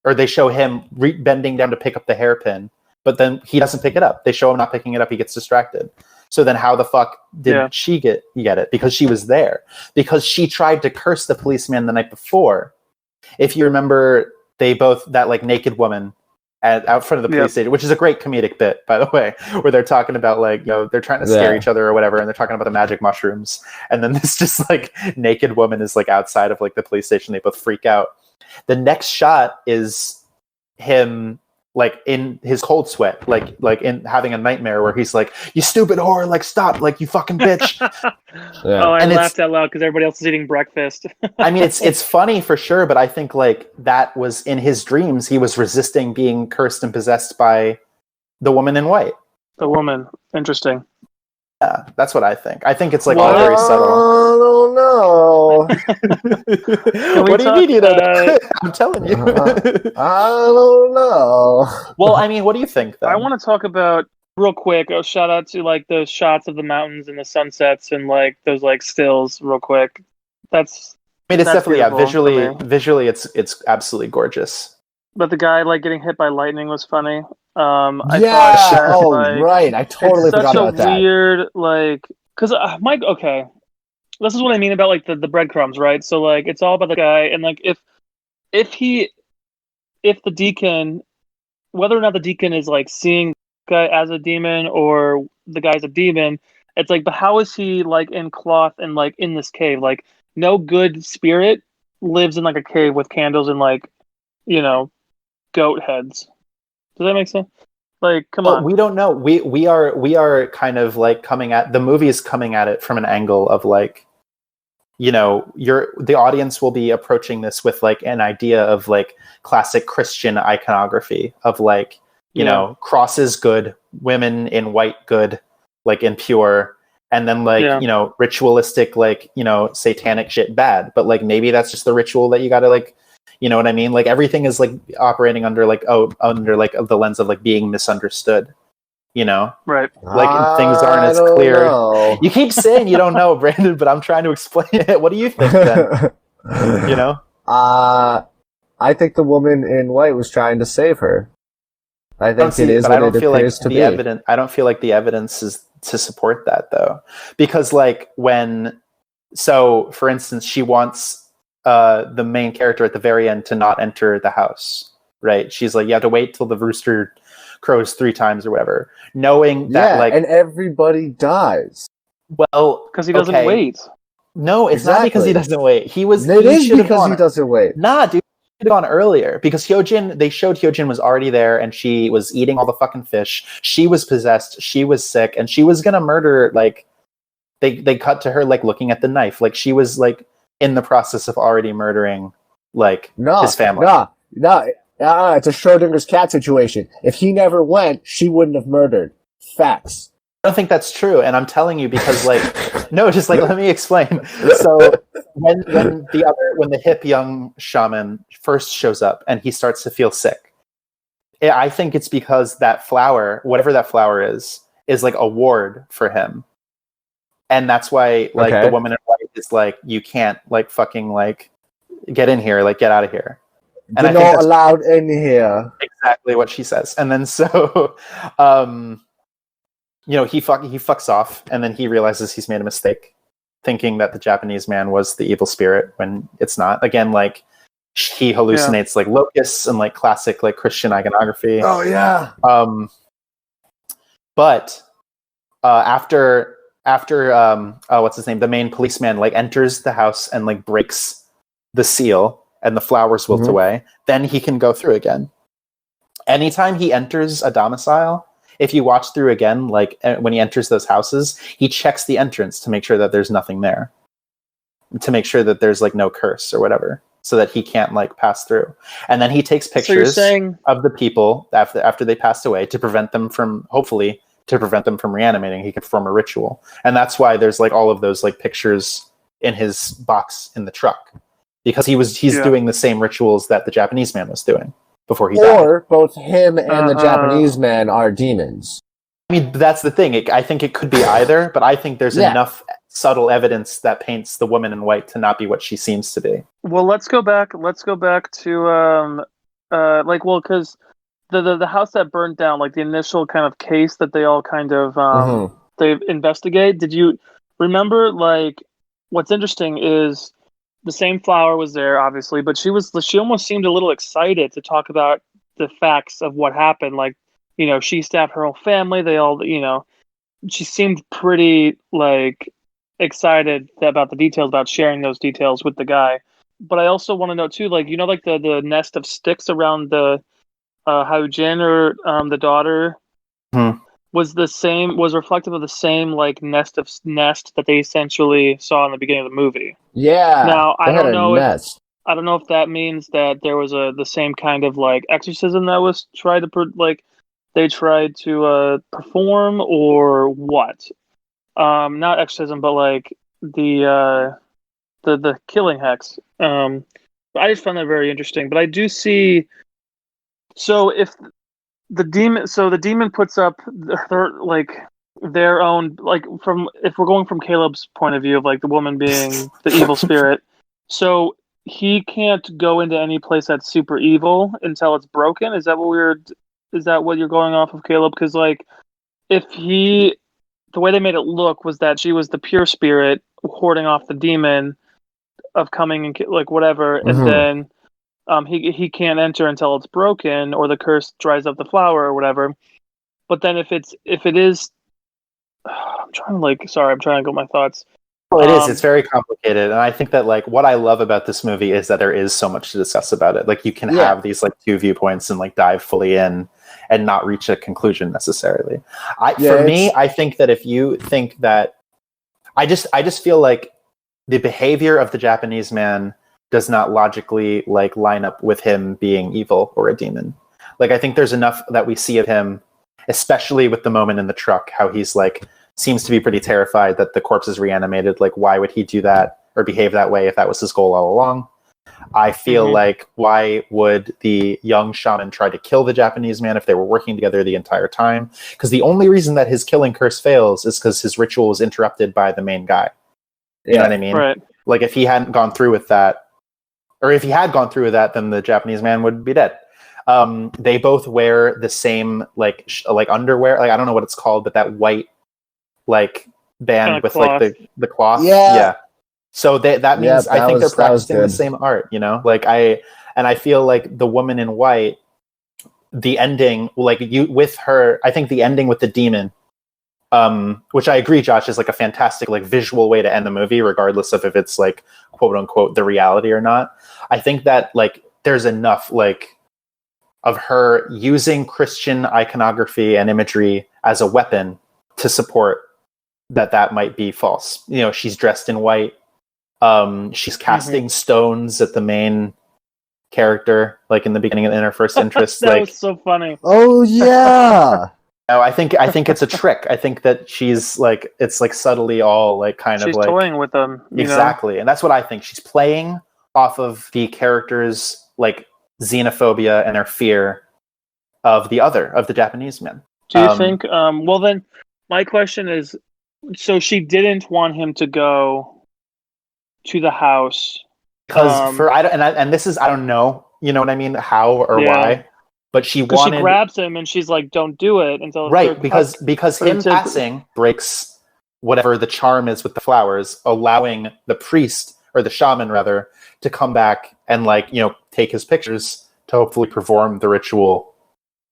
or they show him bending down to pick up the hairpin, but then he doesn't pick it up. They show him not picking it up. He gets distracted. So then how the fuck did she get it? Because she was there. Because she tried to curse the policeman the night before. If you remember, that like naked woman out front of the police station, which is a great comedic bit, by the way, where they're talking about like, they're trying to scare each other or whatever, and they're talking about the magic mushrooms, and then this just like naked woman is like outside of like the police station. They both freak out. The next shot is him like in his cold sweat, like in having a nightmare where he's like, "You stupid whore, like stop, like you fucking bitch." Oh, I laughed out loud because everybody else is eating breakfast. I mean, it's funny for sure, but I think like that was in his dreams. He was resisting being cursed and possessed by the woman in white. The woman, interesting. Yeah, that's what I think. I think it's like all very subtle. I don't know. What do you mean you don't know? I'm telling you. I don't know. Well, I mean, what do you think, then? I want to talk about real quick. Shout out to like those shots of the mountains and the sunsets and like those like stills, real quick. I mean, it's definitely visually, it's absolutely gorgeous. But the guy like getting hit by lightning was funny. I thought, right. I totally forgot about that. It's such a weird, like, because Mike. Okay, this is what I mean about like the breadcrumbs, right? So like, it's all about the guy, and like if the deacon, whether or not the deacon is like seeing the guy as a demon or the guy's a demon, it's like, but how is he like in cloth and like in this cave? Like, no good spirit lives in like a cave with candles and like, goat heads. Does that make sense? Like, come on. We don't know. We are kind of like the movie is coming at it from an angle of like, the audience will be approaching this with like an idea of like classic Christian iconography of like, crosses good, women in white good, like impure, and then like, ritualistic, like, satanic shit bad. But like maybe that's just the ritual that you gotta like, you know what I mean? Like everything is like operating under like the lens of like being misunderstood, Right? Like things aren't as clear. Know. You keep saying you don't know, Brandon, but I'm trying to explain it. What do you think then? I think the woman in white was trying to save her. I think it is. But I don't feel like the evidence. I don't feel like the evidence is to support that though, because like for instance, she wants the main character at the very end to not enter the house, right? She's like, you have to wait till the rooster crows 3 times or whatever, knowing that and everybody dies. Well, because he doesn't wait. No, it's not because he doesn't wait. It is because he doesn't wait. Nah, dude, he should have gone earlier because they showed Hyojin was already there and she was eating all the fucking fish. She was possessed. She was sick, and she was gonna murder. Like they cut to her like looking at the knife, like she was like in the process of already murdering like his family. It's a Schrodinger's cat situation. If he never went, she wouldn't have murdered. Facts. I don't think that's true, and I'm telling you because like no, just like let me explain. So when the hip young shaman first shows up and he starts to feel sick, I think it's because that flower, whatever that flower is like a ward for him. And that's why, like, the woman in white is like, you can't, like, fucking, like, get in here, like, get out of here. And you're not allowed in here. Exactly what she says. And then so, he fucks off, and then he realizes he's made a mistake, thinking that the Japanese man was the evil spirit when it's not. Again, like, he hallucinates, like, locusts and, like, classic, like, Christian iconography. Oh, yeah. But after what's his name, the main policeman like enters the house and like breaks the seal and the flowers wilt away, then he can go through again. Anytime he enters a domicile, if you watch through again, like when he enters those houses, he checks the entrance to make sure that there's nothing there, to make sure that there's like no curse or whatever, so that he can't like pass through. And then he takes pictures of the people after they passed away to prevent them from reanimating. He could perform a ritual. And that's why there's like all of those like pictures in his box in the truck, because he's doing the same rituals that the Japanese man was doing before he died. Or both him and the Japanese man are demons. I mean, that's the thing. I think it could be either, but I think there's enough subtle evidence that paints the woman in white to not be what she seems to be. Well, let's go back to because the house that burned down, like the initial kind of case that they all kind of they investigate. Did you remember, like, what's interesting is the same flower was there, obviously, but she almost seemed a little excited to talk about the facts of what happened. Like, she stabbed her whole family. They all, she seemed pretty like excited about the details, about sharing those details with the guy. But I also want to know too, like, like the nest of sticks around the how Jin or the daughter was reflective of the same like nest that they essentially saw in the beginning of the movie. Yeah. Now I don't know nest. I don't know if that means that there was the same kind of like exorcism that was tried to they tried to perform, or what? Not exorcism, but like the killing hex. I just found that very interesting. But I do see. So if the demon puts up their own, like, from, if we're going from Caleb's point of view of like the woman being the evil spirit, so he can't go into any place that's super evil until it's broken. Is that what you're going off of, Caleb? Because like, the way they made it look was that she was the pure spirit hoarding off the demon of coming and like whatever, and then he can't enter until it's broken or the curse dries up the flower or whatever. But then if it is, I'm trying to go my thoughts. Well, it is. It's very complicated, and I think that like what I love about this movie is that there is so much to discuss about it. Like you can have these like two viewpoints and like dive fully in and not reach a conclusion necessarily. For me, I think that if you think that, I just feel like the behavior of the Japanese man does not logically like line up with him being evil or a demon. Like I think there's enough that we see of him, especially with the moment in the truck, how he's like seems to be pretty terrified that the corpse is reanimated. Like why would he do that or behave that way if that was his goal all along? I feel like why would the young shaman try to kill the Japanese man if they were working together the entire time? Because the only reason that his killing curse fails is because his ritual was interrupted by the main guy. You know what I mean? Right. Like if he hadn't gone through with that, or if he had gone through with that, then the Japanese man would be dead. They both wear the same like underwear. Like I don't know what it's called, but that white like band kind of with cloth. Like the cloth. Yeah. So that means I think they're practicing the same art, you know? Like I feel like the woman in white, the ending, like with her, I think the ending with the demon, which I agree, Josh, is like a fantastic like visual way to end the movie, regardless of if it's like quote unquote the reality or not. I think that like there's enough like of her using Christian iconography and imagery as a weapon to support that might be false. You know, she's dressed in white. She's casting stones at the main character, like in the beginning in her first interest. That was so funny. Oh yeah. No, I think it's a trick. I think that she's like, it's like subtly all like she's like toying with them. Exactly. And that's what I think. She's playing off of the character's like xenophobia and their fear of the Japanese men. Do you think, well then, my question is, so she didn't want him to go to the house because this is I don't know, you know what I mean, how or why, but she grabs him and she's like, don't do it until because him passing breaks whatever the charm is with the flowers, allowing the priest or the shaman rather to come back and like, you know, take his pictures to hopefully perform the ritual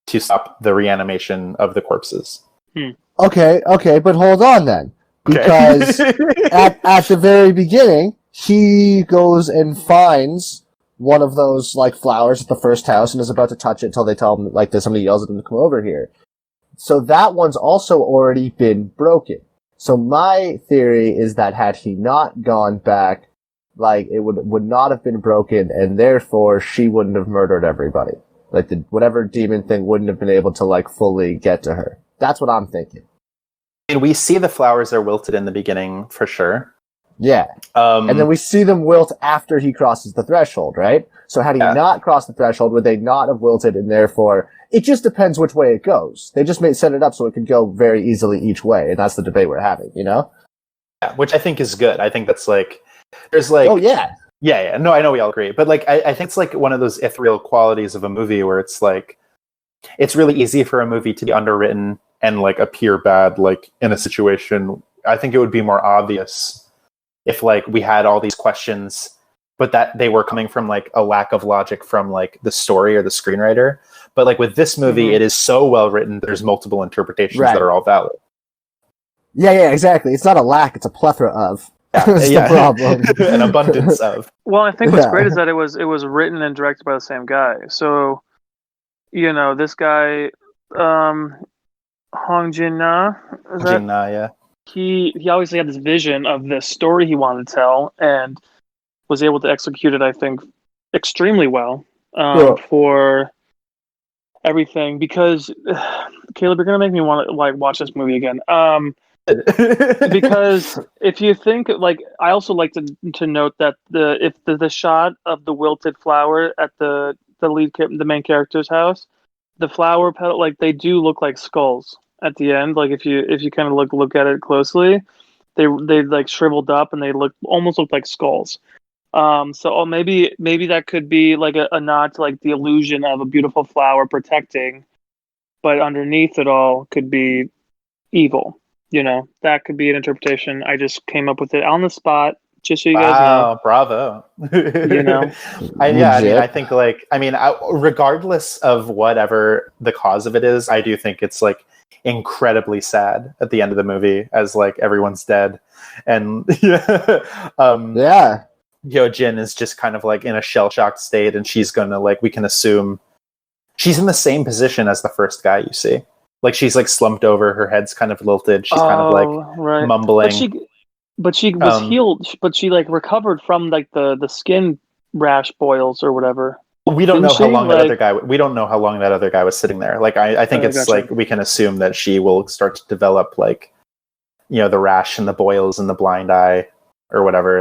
to stop the reanimation of the corpses. Okay, but hold on then, because at the very beginning he goes and finds one of those like flowers at the first house and is about to touch it until they tell him like that somebody yells at him to come over here. So that one's also already been broken. So my theory is that had he not gone back, like it would not have been broken, and therefore she wouldn't have murdered everybody. Like whatever demon thing wouldn't have been able to like fully get to her. That's what I'm thinking. And we see the flowers are wilted in the beginning for sure. Yeah. And then we see them wilt after he crosses the threshold, right? So had he not crossed the threshold, would they not have wilted, and therefore it just depends which way it goes. They just may set it up so it could go very easily each way, and that's the debate we're having, you know? Yeah, which I think is good. I think that's like, there's like... Oh, yeah. Yeah. No, I know we all agree. But like, I think it's like one of those ethereal qualities of a movie where it's like, it's really easy for a movie to be underwritten and like appear bad, like in a situation. I think it would be more obvious if like we had all these questions, but that they were coming from like a lack of logic from like the story or the screenwriter. But like with this movie, Mhm. it is so well written. There's multiple interpretations Right. that are all valid. Yeah, exactly. It's not a lack; it's a plethora of. That's Yeah. the problem. An abundance of. Well, I think what's Yeah. great is that it was written and directed by the same guy. So, this guy, Hong Jin-na, is that Yeah. he obviously had this vision of this story he wanted to tell and was able to execute it, I think, extremely well for everything. Because Caleb, you're gonna make me want to like watch this movie again. Because if you think I also like to note that the shot of the wilted flower at the the main character's house, the flower petal they do look like skulls at the end. Like if you kind of look at it closely, they like shriveled up and they almost look like skulls. So maybe that could be like a nod to like the illusion of a beautiful flower protecting, but underneath it all could be evil. That could be an interpretation. I just came up with it on the spot, just so you guys know. Wow, bravo. Legit. I think regardless of whatever the cause of it is, I do think it's like incredibly sad at the end of the movie as like everyone's dead. And Jin is just kind of like in a shell-shocked state, and she's gonna we can assume she's in the same position as the first guy you see. Like she's like slumped over, her head's kind of lilted, she's kind of like mumbling. But she was healed, but she like recovered from like the skin rash boils or whatever. We don't know how long that other guy. We don't know how long that other guy was sitting there. Like I think it's gotcha. like we can assume that she will start to develop the rash and the boils and the blind eye or whatever.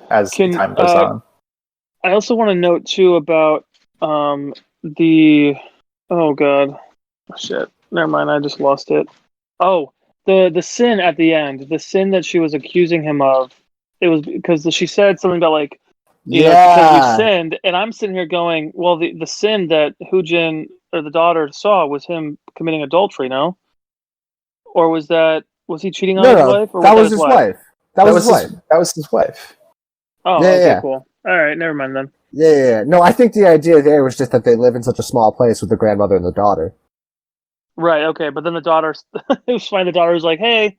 As time goes on. I also want to note too about the shit. Never mind, I just lost it. Oh, the sin at the end, the sin that she was accusing him of. It was because she said something about because we sinned, and I'm sitting here going, well, the sin that Hoojin or the daughter saw was him committing adultery, no? Or was he cheating on his wife? Or that was his wife. That was his wife. That was his wife. Oh, okay, cool. All right, never mind then. Yeah. No, I think the idea there was just that they live in such a small place with the grandmother and the daughter. Right. Okay, but then the daughter, it was fine. The daughter was like, "Hey."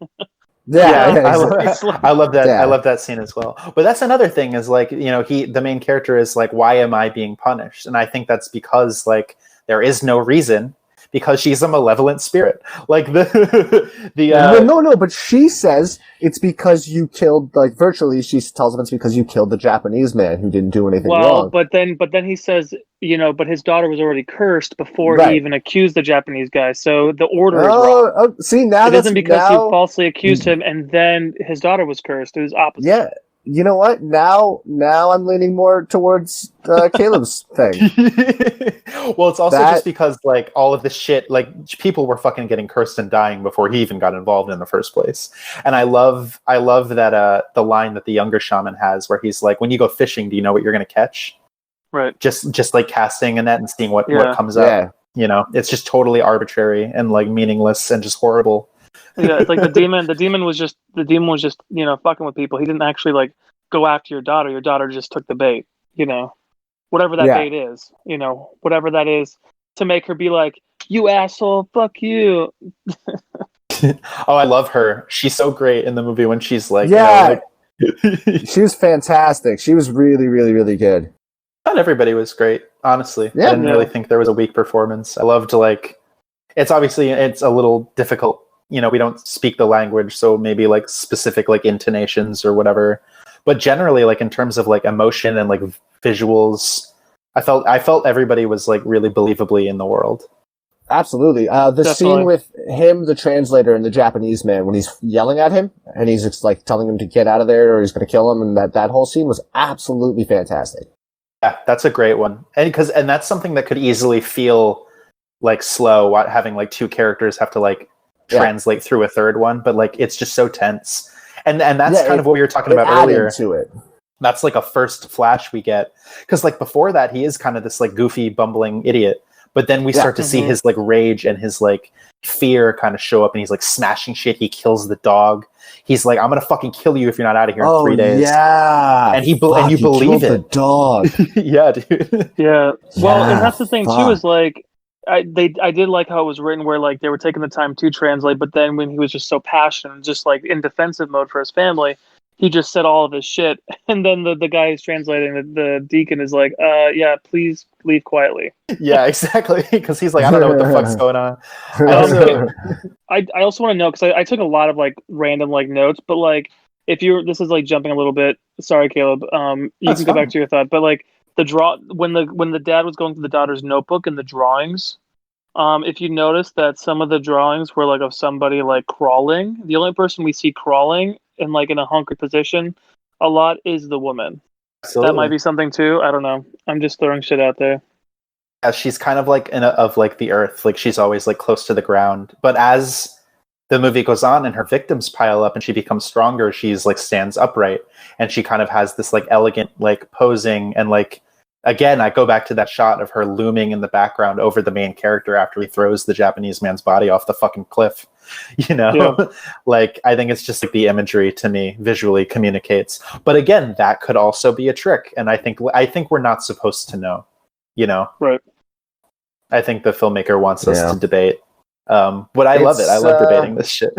I love that. I love that scene as well. But that's another thing is the main character is like, why am I being punished? And I think that's because there is no reason, because she's a malevolent spirit. Like no, but she says it's because you killed, virtually she tells him it's because you killed the Japanese man who didn't do anything wrong. But then he says, but his daughter was already cursed before he even accused the Japanese guy. So the order is wrong. Oh, see, now it isn't because he falsely accused him and then his daughter was cursed. It was opposite. Yeah. You know what? Now I'm leaning more towards Caleb's thing. Well, it's also just because all of this shit, people were fucking getting cursed and dying before he even got involved in the first place. And I love that the line that the younger shaman has, where he's like, "When you go fishing, do you know what you're going to catch?" Right. Just like casting a net and seeing what comes up. It's just totally arbitrary and meaningless and just horrible. Yeah, it's like the demon was just fucking with people. He didn't actually go after your daughter. Your daughter just took the bait, whatever that bait is, whatever that is, to make her be like, "You asshole, fuck you." Oh, I love her. She's so great in the movie when she's she was fantastic. She was really, really, really good. Not everybody was great, honestly. Yeah. I didn't really think there was a weak performance. I loved it's a little difficult. We don't speak the language, so maybe specific intonations or whatever. But generally, in terms of emotion and visuals, I felt everybody was really believably in the world. Absolutely. The scene with him, the translator, and the Japanese man when he's yelling at him and he's just telling him to get out of there or he's going to kill him, and that whole scene was absolutely fantastic. Yeah, that's a great one, and that's something that could easily feel slow, having two characters have to translate through a third one, but it's just so tense, and that's kind of what we were talking about earlier. To it. That's a first flash we get, because before that he is kind of this goofy bumbling idiot, but then we start to see his rage and his fear kind of show up, and he's smashing shit. He kills the dog. He's like, "I'm gonna fucking kill you if you're not out of here in 3 days." Yeah, and you believe it. The dog. Yeah, dude. Yeah. Well, and that's the thing too, is I did like how it was written, where like they were taking the time to translate, but then when he was just so passionate, just like in defensive mode for his family, he just said all of his shit, and then the guy who's translating, the deacon, is like, yeah, please leave quietly. Yeah, exactly. Because he's like, I don't know what the fuck's going on. I also want to know, because I took a lot of like random like notes, but like if you're, this is like jumping a little bit. Sorry, Caleb. You That's can go fine. back to your thought, but like the draw, when the dad was going through the daughter's notebook and the drawings. If you notice that some of the drawings were like of somebody like crawling, the only person we see crawling in like in a hunkered position a lot is the woman. Absolutely. That might be something too. I don't know. I'm just throwing shit out there. Yeah, she's kind of like of like the earth. Like she's always like close to the ground. But as the movie goes on and her victims pile up and she becomes stronger, she's like stands upright and she kind of has this like elegant like posing, and like again I go back to that shot of her looming in the background over the main character after he throws the Japanese man's body off the fucking cliff. Yeah. Like I think it's just like the imagery to me visually communicates. But again, that could also be a trick, and I think we're not supposed to know. Right. I think the filmmaker wants us to debate. But I love it. I love debating this shit.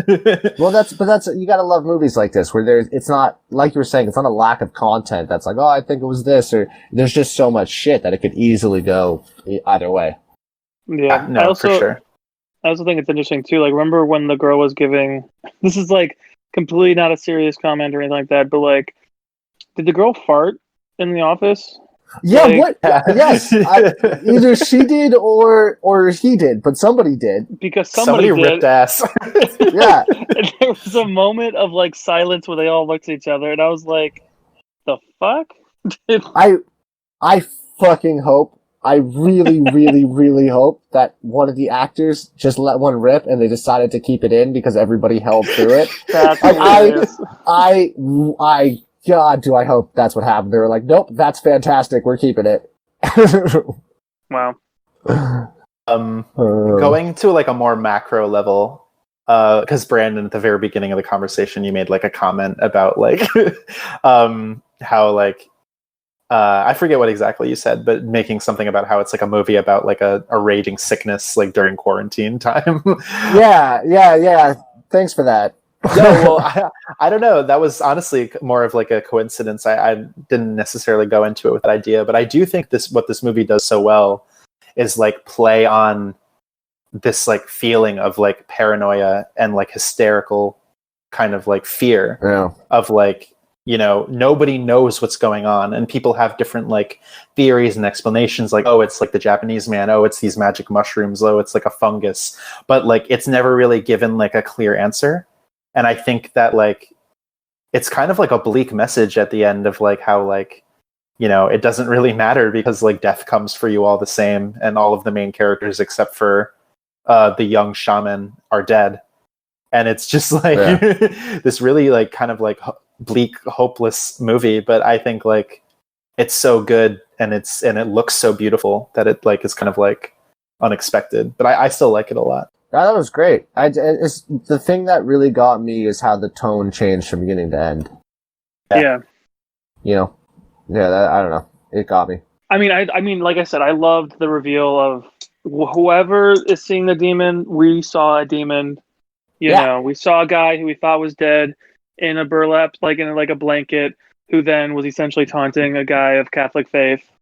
Well, that's you gotta love movies like this where it's not, like you were saying, it's not a lack of content that's like, oh, I think it was this, or there's just so much shit that it could easily go either way. Yeah. No, for sure. I also think it's interesting too. Like, remember when the girl was giving, this is like completely not a serious comment or anything like that, but like, did the girl fart in the office? Yeah, Like, what? Yes, either she did or he did, but somebody did. Because somebody did. ripped ass. Yeah. And there was a moment of like silence where they all looked at each other, and I was like, "The fuck?" I fucking hope. I really, really, really hope that one of the actors just let one rip and they decided to keep it in because everybody held through it. That's hilarious. God, do I hope that's what happened. They were like, nope, that's fantastic. We're keeping it. Wow. Going to like a more macro level, because Brandon, at the very beginning of the conversation, you made like a comment about like how like I forget what exactly you said, but making something about how it's like a movie about like a raging sickness like during quarantine time. Yeah. Thanks for that. No, well, I don't know. That was honestly more of like a coincidence. I didn't necessarily go into it with that idea, but I do think what this movie does so well is like play on this like feeling of like paranoia and like hysterical kind of like fear of like, nobody knows what's going on, and people have different like theories and explanations, like, oh, it's like the Japanese man, oh, it's these magic mushrooms, oh, it's like a fungus, but like it's never really given like a clear answer. And I think that like it's kind of like a bleak message at the end of like how like, it doesn't really matter because like death comes for you all the same, and all of the main characters except for the young shaman are dead. And it's just like this really like kind of like bleak, hopeless movie, but I think like it's so good and it looks so beautiful that it like is kind of like unexpected, but I still like it a lot. That was great. It's the thing that really got me is how the tone changed from beginning to end. Yeah. I don't know. It got me. I mean, like I said, I loved the reveal of whoever is seeing the demon. We saw a demon. We saw a guy who we thought was dead in a burlap, like in like a blanket, who then was essentially taunting a guy of Catholic faith.